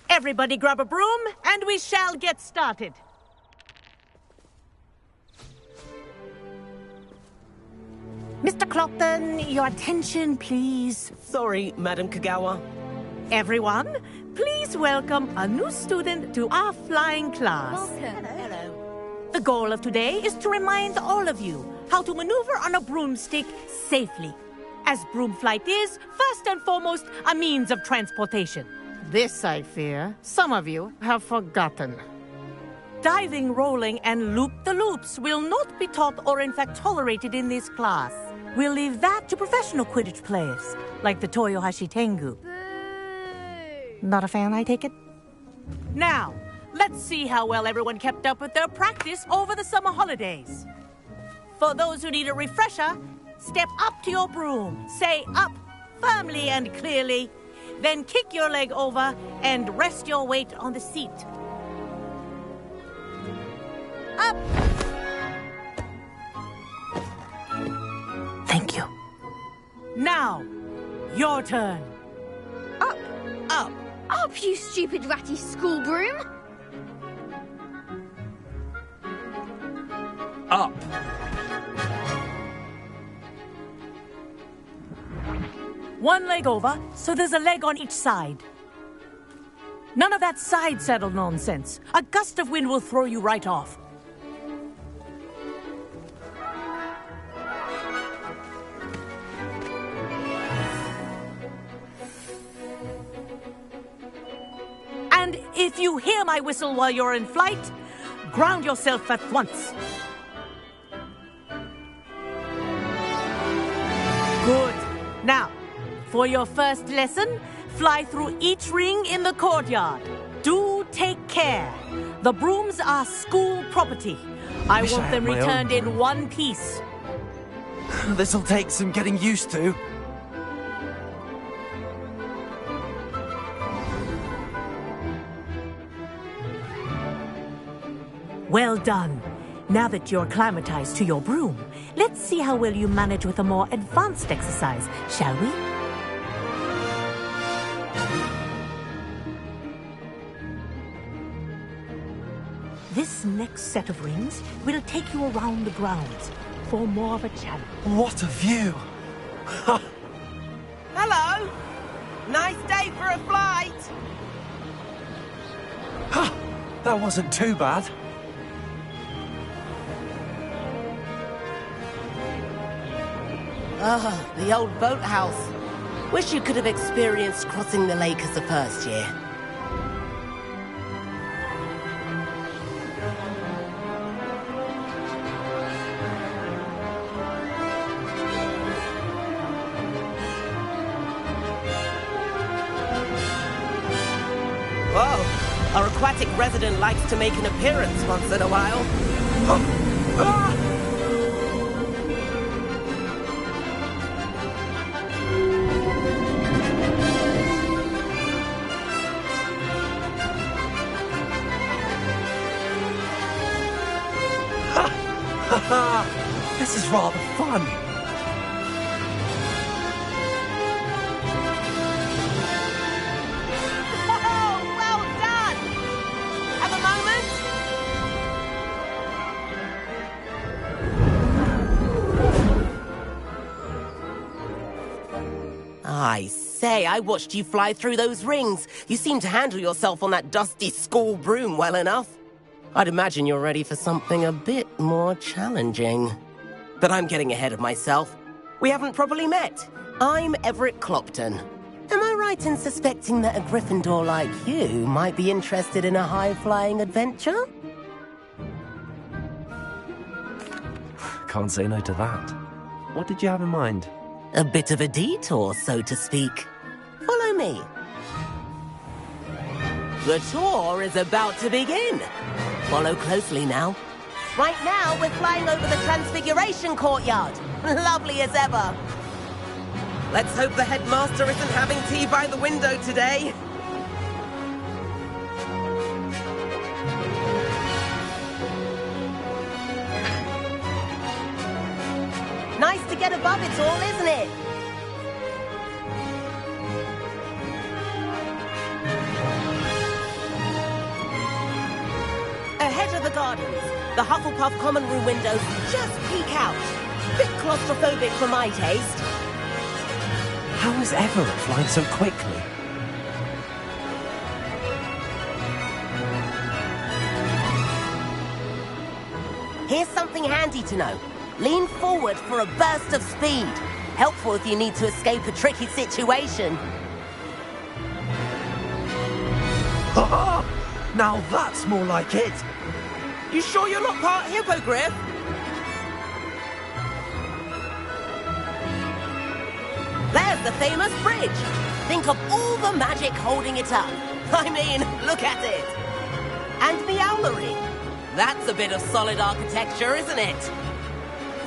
Everybody grab a broom, and we shall get started. Mr. Clopton, your attention, please. Sorry, Madam Kagawa. Everyone, please welcome a new student to our flying class. Welcome. Hello. The goal of today is to remind all of you how to maneuver on a broomstick safely. As broom flight is, first and foremost, a means of transportation. This, I fear, some of you have forgotten. Diving, rolling, and loop-the-loops will not be taught or in fact tolerated in this class. We'll leave that to professional Quidditch players, like the Toyohashi Tengu. Not a fan, I take it? Now, let's see how well everyone kept up with their practice over the summer holidays. For those who need a refresher, step up to your broom, say up firmly and clearly, then kick your leg over and rest your weight on the seat. Up! Thank you. Now, your turn. Up! Up! Up, you stupid ratty school broom! Up. One leg over, so there's a leg on each side. None of that side saddle nonsense. A gust of wind will throw you right off. And if you hear my whistle while you're in flight, ground yourself at once. Good. Now, for your first lesson, fly through each ring in the courtyard. Do take care. The brooms are school property. I Wish I want had them my own returned in broom. one piece. This'll take some getting used to. Well done. Now that you're acclimatized to your broom, let's see how well you manage with a more advanced exercise, shall we? This next set of rings will take you around the grounds for more of a challenge. What a view! Hello! Nice day for a flight! That wasn't too bad. Ah, the old boathouse. Wish you could have experienced crossing the lake as a first year. Whoa, our aquatic resident likes to make an appearance once in a while. This is rather fun. Oh, well done! Have a moment? I say, I watched you fly through those rings. You seem to handle yourself on that dusty school broom well enough. I'd imagine you're ready for something a bit more challenging. But I'm getting ahead of myself. We haven't properly met. I'm Everett Clopton. Am I right in suspecting that a Gryffindor like you might be interested in a high-flying adventure? Can't say no to that. What did you have in mind? A bit of a detour, so to speak. Follow me. The tour is about to begin. Follow closely now. Right now, we're flying over the Transfiguration Courtyard. Lovely as ever. Let's hope the headmaster isn't having tea by the window today. Nice to get above it all, isn't it? Ahead of the gardens, the Hufflepuff common room windows just peek out. Bit claustrophobic for my taste. How is Everett flying so quickly? Here's something handy to know. Lean forward for a burst of speed. Helpful if you need to escape a tricky situation. Now that's more like it. You sure you're not part hippogriff? There's the famous bridge. Think of all the magic holding it up. I mean, look at it. And the owlery. That's a bit of solid architecture, isn't it?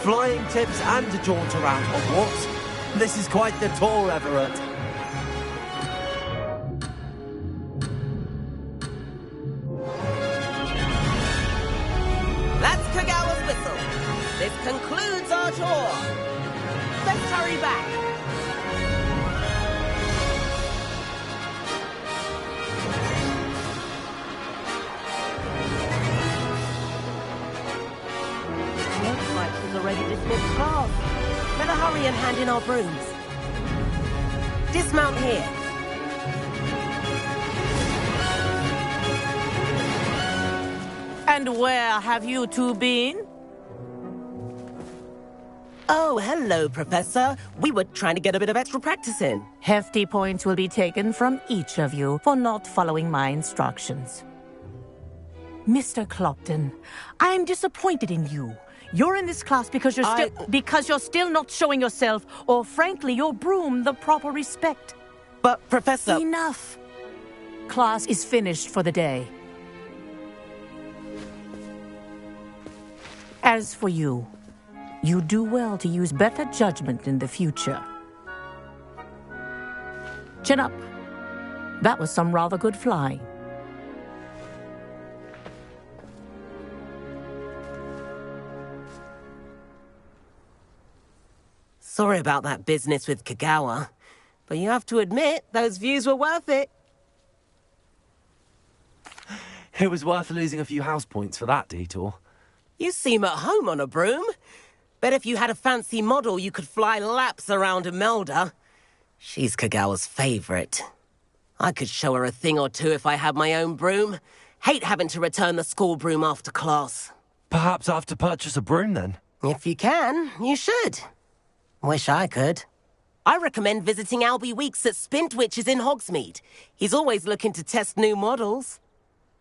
Flying tips and a jaunt around Hogwarts. This is quite the tour, Everett. That's Kagawa's whistle. This concludes our tour. Let's hurry back. Looks like she's already dismissed class. Better hurry and hand in our brooms. Dismount here. And where have you two been? Oh, hello, Professor. We were trying to get a bit of extra practice in. Hefty points will be taken from each of you for not following my instructions. Mr. Clopton, I'm disappointed in you. You're in this class because you're still not showing yourself, or frankly, your broom the proper respect. But, Professor... Enough. Class is finished for the day. As for you, you do well to use better judgment in the future. Chin up. That was some rather good flying. Sorry about that business with Kagawa, but you have to admit, those views were worth it. It was worth losing a few house points for that detour. You seem at home on a broom. Bet if you had a fancy model, you could fly laps around Imelda. She's Kagawa's favorite. I could show her a thing or two if I had my own broom. Hate having to return the school broom after class. Perhaps I have to purchase a broom then? If you can, you should. Wish I could. I recommend visiting Albie Weeks at Spintwitches in Hogsmeade. He's always looking to test new models.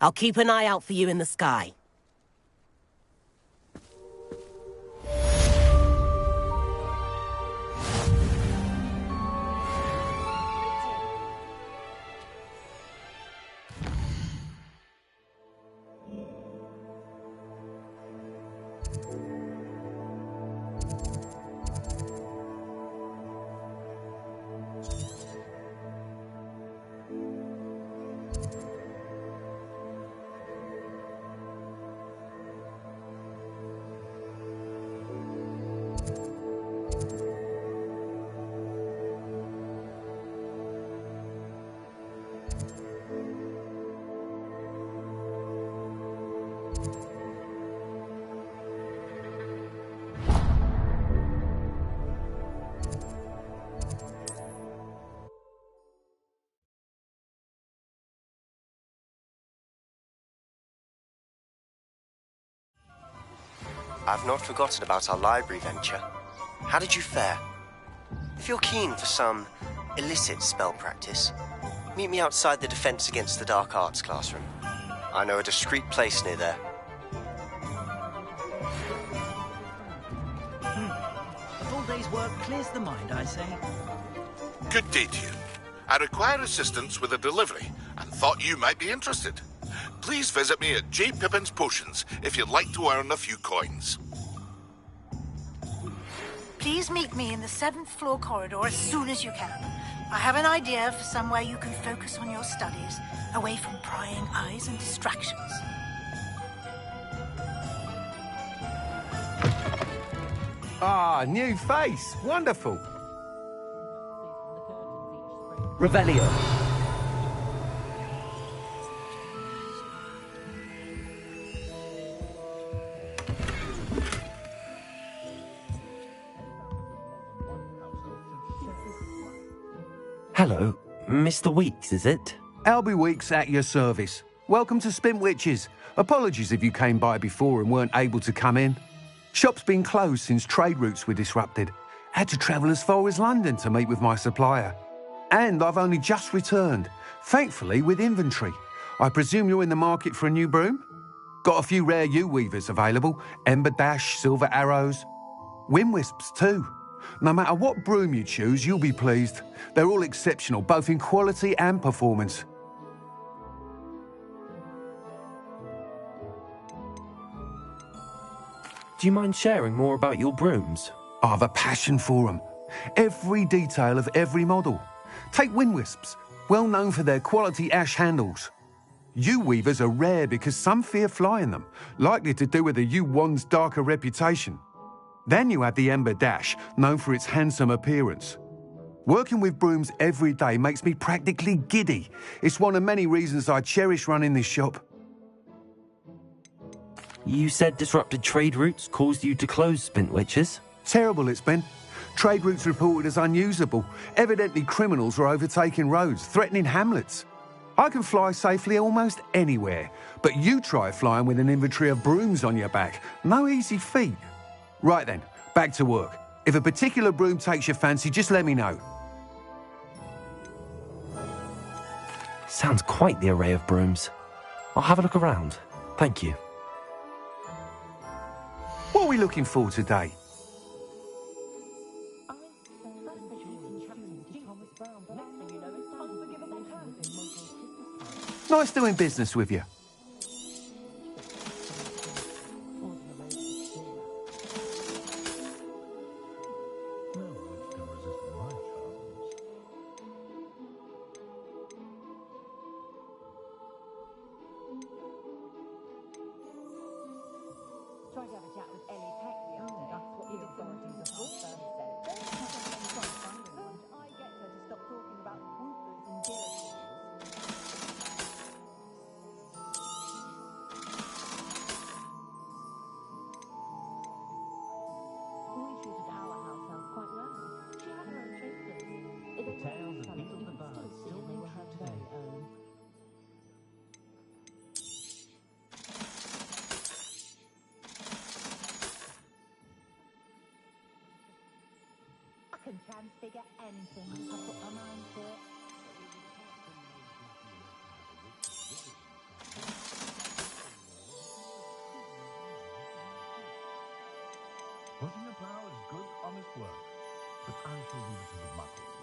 I'll keep an eye out for you in the sky. I've not forgotten about our library venture. How did you fare? If you're keen for some illicit spell practice, meet me outside the Defense Against the Dark Arts classroom. I know a discreet place near there. A full day's work clears the mind, I say. Good day to you. I require assistance with a delivery and thought you might be interested. Please visit me at J. Pippin's Potions if you'd like to earn a few coins. Please meet me in the 7th floor corridor as soon as you can. I have an idea for somewhere you can focus on your studies, away from prying eyes and distractions. Ah, new face. Wonderful. Revelio. Hello, Mr. Weeks, is it? Albie Weeks at your service. Welcome to Spintwitches. Apologies if you came by before and weren't able to come in. Shop's been closed since trade routes were disrupted. Had to travel as far as London to meet with my supplier. And I've only just returned, thankfully with inventory. I presume you're in the market for a new broom? Got a few rare yew-weavers available. Ember Dash, Silver Arrows. Wind Wisps too. No matter what broom you choose, you'll be pleased. They're all exceptional, both in quality and performance. Do you mind sharing more about your brooms? I have a passion for them. Every detail of every model. Take Wind Wisps, well known for their quality ash handles. Yew weavers are rare because some fear flying them, likely to do with the yew wand's darker reputation. Then you have the Ember Dash, known for its handsome appearance. Working with brooms every day makes me practically giddy. It's one of many reasons I cherish running this shop. You said disrupted trade routes caused you to close Spintwitches? Terrible it's been. Trade routes reported as unusable. Evidently criminals are overtaking roads, threatening hamlets. I can fly safely almost anywhere, but you try flying with an inventory of brooms on your back. No easy feat. Right then, back to work. If a particular broom takes your fancy, just let me know. Sounds quite the array of brooms. I'll have a look around. Thank you. What are we looking for today? Nice doing business with you. Can transfigure anything. I put my mind to it. Putting the plough is good, honest work, but I shall leave it to the muckles.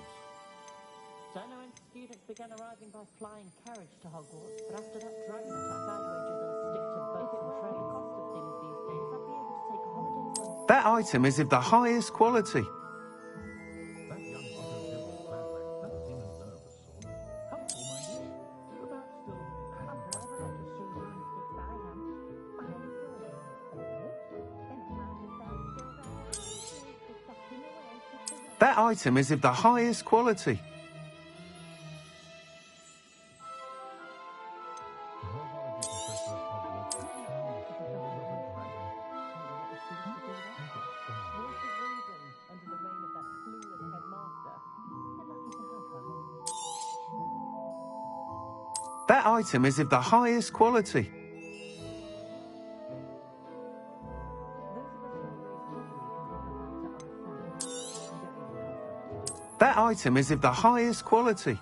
Don't know when students began arriving by flying carriage to Hogwarts, but after that dragon attack, I'd wager they'll stick to boats and trains. The cost of things these days, I'd be able to take holidays. That item is of the highest quality. That item is of the highest quality. That item is of the highest quality. That item is of the highest quality.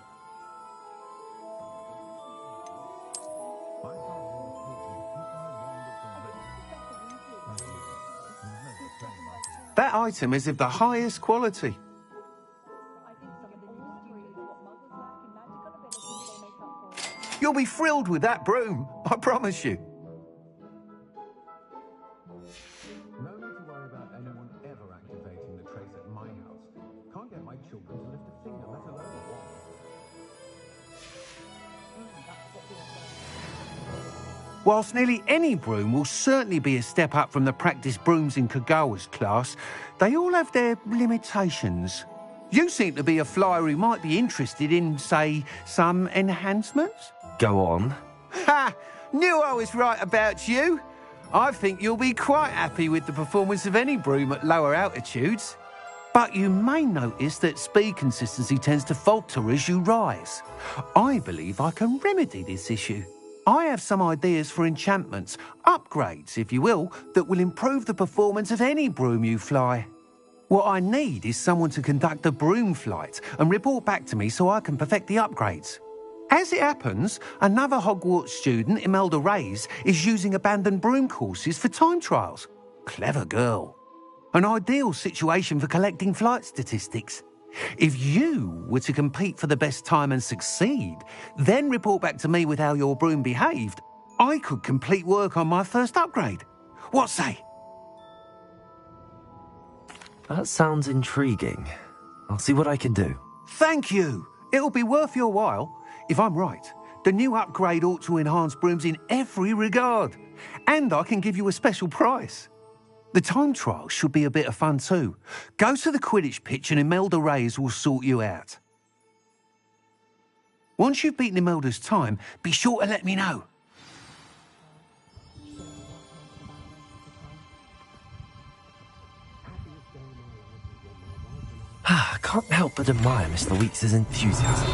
That item is of the highest quality. You'll be thrilled with that broom, I promise you. No need to worry about anyone ever activating the trace at my house. Can't get my children to lift a finger, let alone one. Whilst nearly any broom will certainly be a step up from the practice brooms in Kagawa's class, they all have their limitations. You seem to be a flyer who might be interested in, say, some enhancements? Go on. Ha! Knew I was right about you. I think you'll be quite happy with the performance of any broom at lower altitudes. But you may notice that speed consistency tends to falter as you rise. I believe I can remedy this issue. I have some ideas for enchantments, upgrades, if you will, that will improve the performance of any broom you fly. What I need is someone to conduct a broom flight and report back to me so I can perfect the upgrades. As it happens, another Hogwarts student, Imelda Reyes, is using abandoned broom courses for time trials. Clever girl. An ideal situation for collecting flight statistics. If you were to compete for the best time and succeed, then report back to me with how your broom behaved, I could complete work on my first upgrade. What say? That sounds intriguing. I'll see what I can do. Thank you. It'll be worth your while. If I'm right, the new upgrade ought to enhance brooms in every regard. And I can give you a special price. The time trial should be a bit of fun too. Go to the Quidditch pitch and Imelda Reyes will sort you out. Once you've beaten Imelda's time, be sure to let me know. I can't help but admire Mr. Weeks' enthusiasm.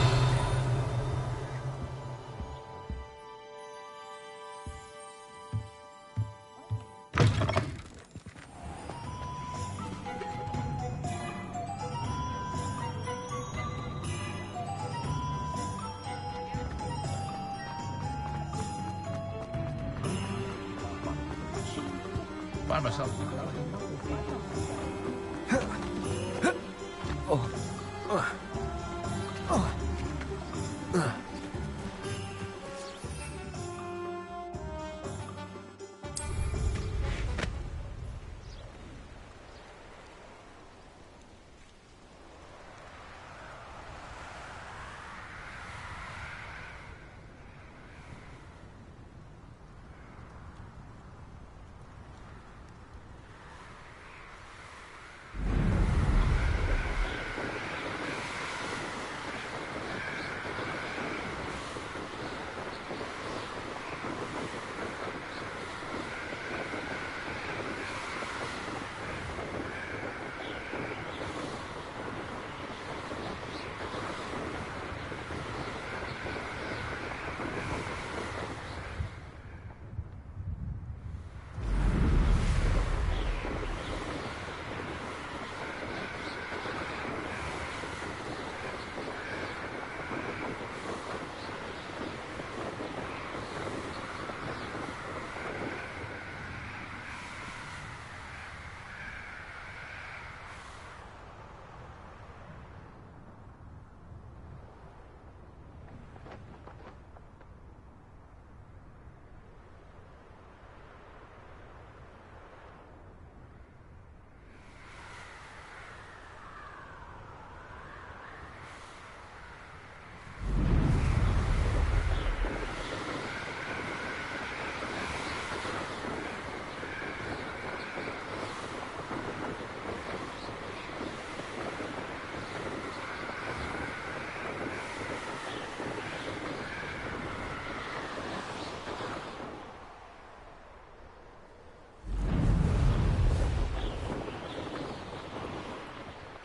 Find myself.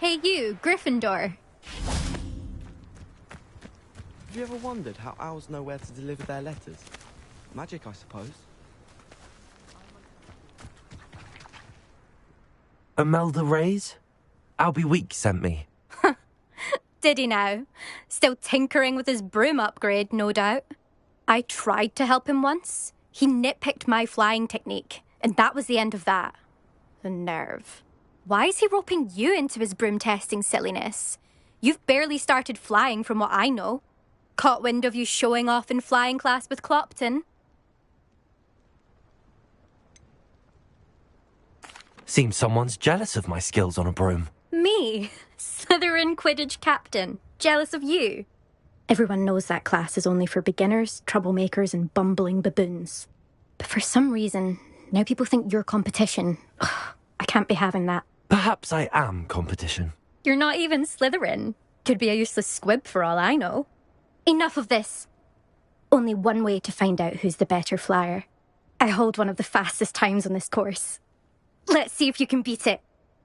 Hey you, Gryffindor. Have you ever wondered how owls know where to deliver their letters? Magic, I suppose. Imelda Reyes? Albie Weeks sent me. Did he now? Still tinkering with his broom upgrade, no doubt. I tried to help him once. He nitpicked my flying technique, and that was the end of that. The nerve. Why is he roping you into his broom testing silliness? You've barely started flying from what I know. Caught wind of you showing off in flying class with Clopton. Seems someone's jealous of my skills on a broom. Me? Slytherin Quidditch captain. Jealous of you? Everyone knows that class is only for beginners, troublemakers and bumbling baboons. But for some reason, now people think you're competition. Ugh, I can't be having that. Perhaps I am competition. You're not even Slytherin. Could be a useless squib for all I know. Enough of this. Only one way to find out who's the better flyer. I hold one of the fastest times on this course. Let's see if you can beat it.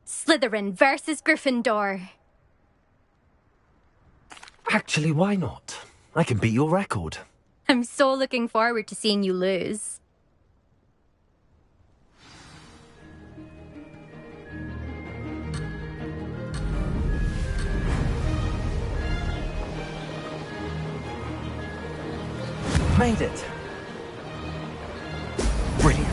Slytherin versus Gryffindor. Actually, why not? I can beat your record. I'm so looking forward to seeing you lose. Made it. Brilliant.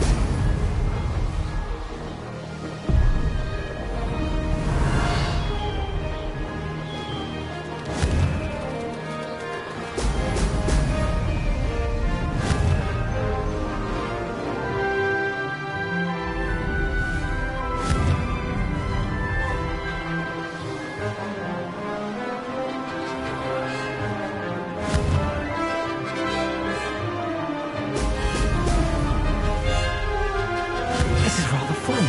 This is rather fun.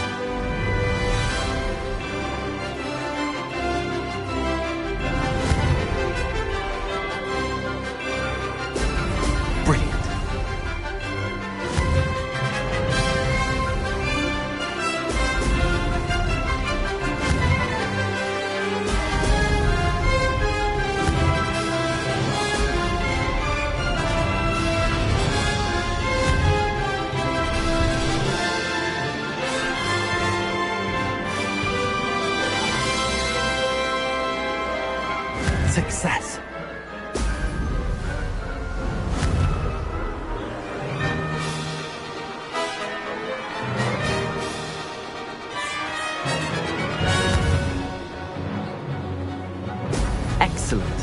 Brilliant. Success. Excellent.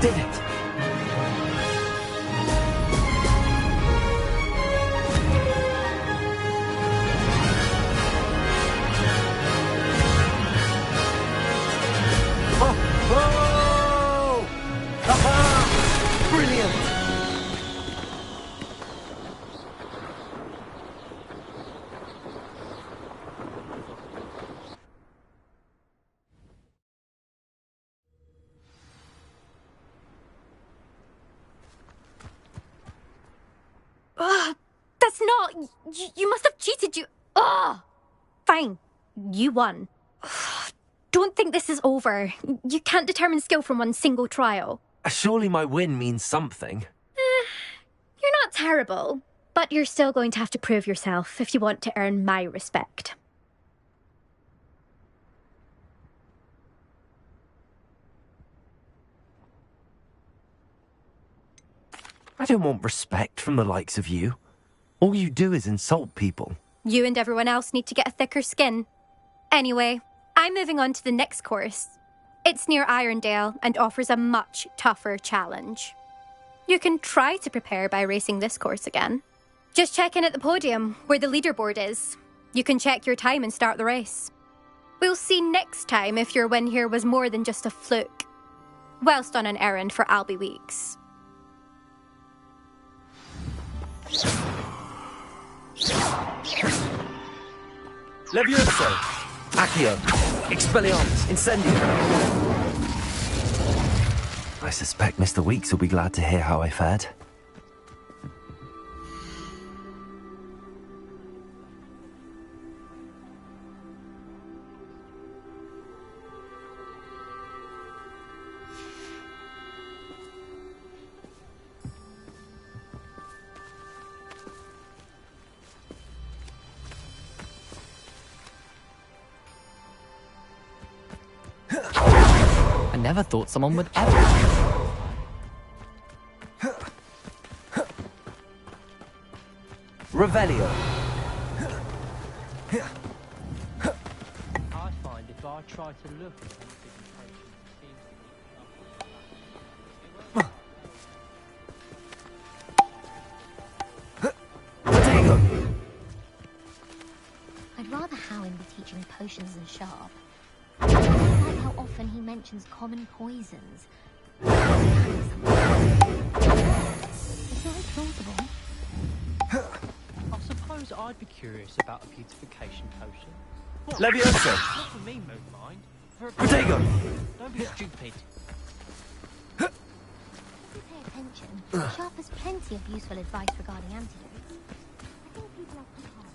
Did it. Oh! Aha! Brilliant! Ugh, that's not... You must have cheated, you... Ugh! Fine. You won. Ugh, don't think this is over. You can't determine skill from one single trial. Surely my win means something. You're not terrible, but you're still going to have to prove yourself if you want to earn my respect. I don't want respect from the likes of you. All you do is insult people. You and everyone else need to get a thicker skin. Anyway, I'm moving on to the next course. It's near Irondale and offers a much tougher challenge. You can try to prepare by racing this course again. Just check in at the podium, where the leaderboard is. You can check your time and start the race. We'll see next time if your win here was more than just a fluke. Whilst on an errand for Albie Weeks. Levioso! Accio! Expelliarmus! Incendio! I suspect Mr. Weeks will be glad to hear how I fared. I never thought someone would ever. Revelio. I find if I try to look at anything I'd rather Howin be teaching me potions than Sharp. I don't like how often he mentions common poisons. It's very plausible. I suppose I'd be curious about a beautification potion. What? Levioso! Not for me, Moonmind. For a Protego! Don't be stupid. attention. Sharp has plenty of useful advice regarding antidotes. I think people are too hard.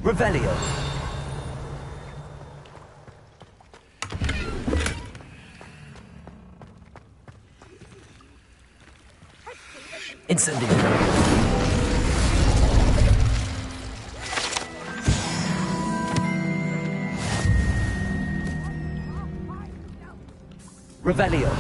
Revelio. Incendio. Revelio.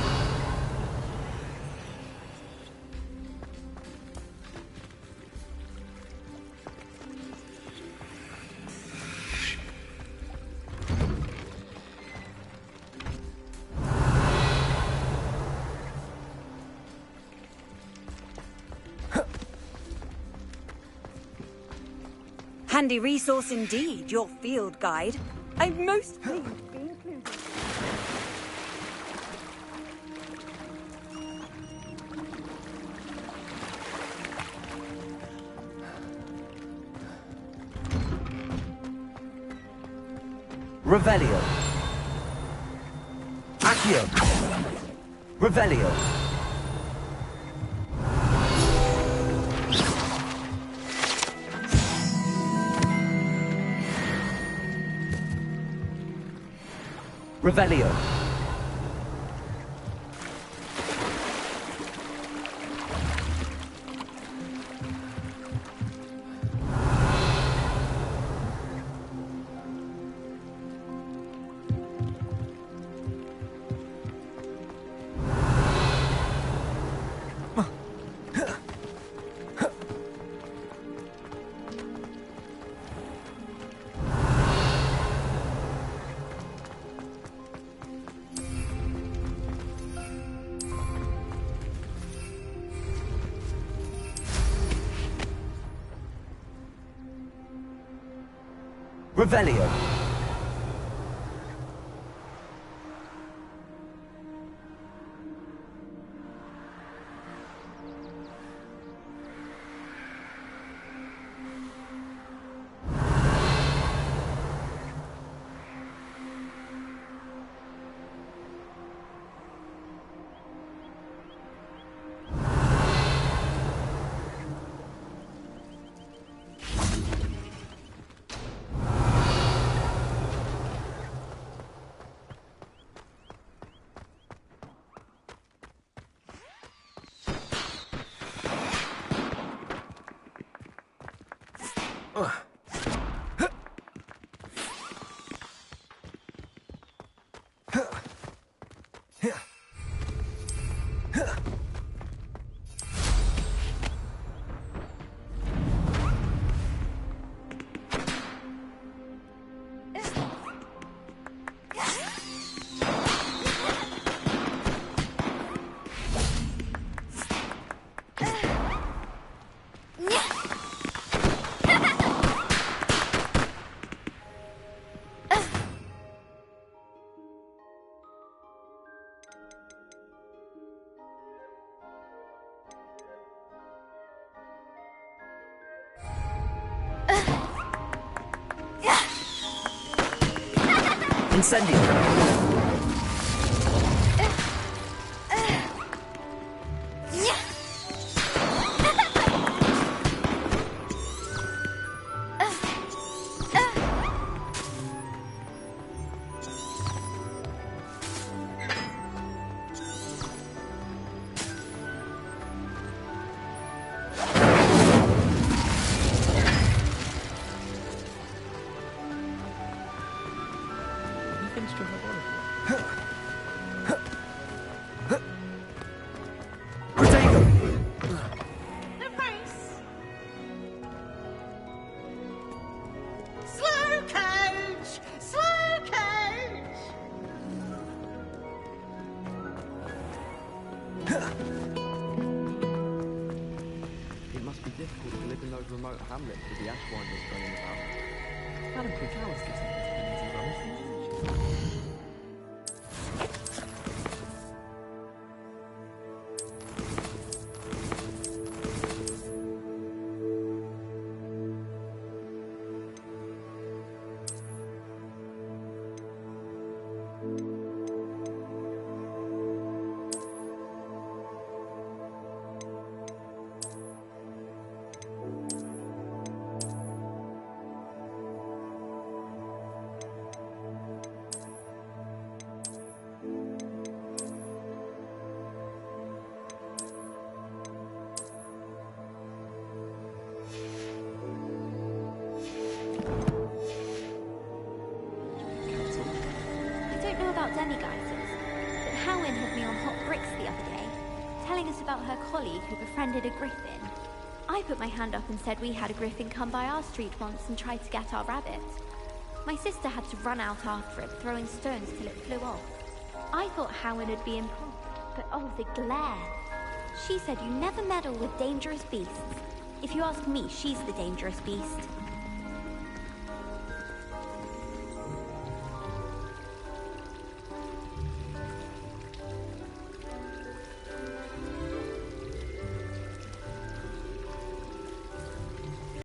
Handy resource indeed, your field guide. I'm most pleased to be included. Revelio. Accio. Revelio. Revelio. Revelio. Incendio. It must be difficult to live in those remote hamlets with the Ashwinders running about. Madam Quick-Alice gets opportunity to run from the village. Demiguises, but Howin had me on hot bricks the other day, telling us about her colleague who befriended a griffin. I put my hand up and said we had a griffin come by our street once and tried to get our rabbit. My sister had to run out after it, throwing stones till it flew off. I thought Howin would be impressed, but oh, the glare. She said you never meddle with dangerous beasts. If you ask me, she's the dangerous beast.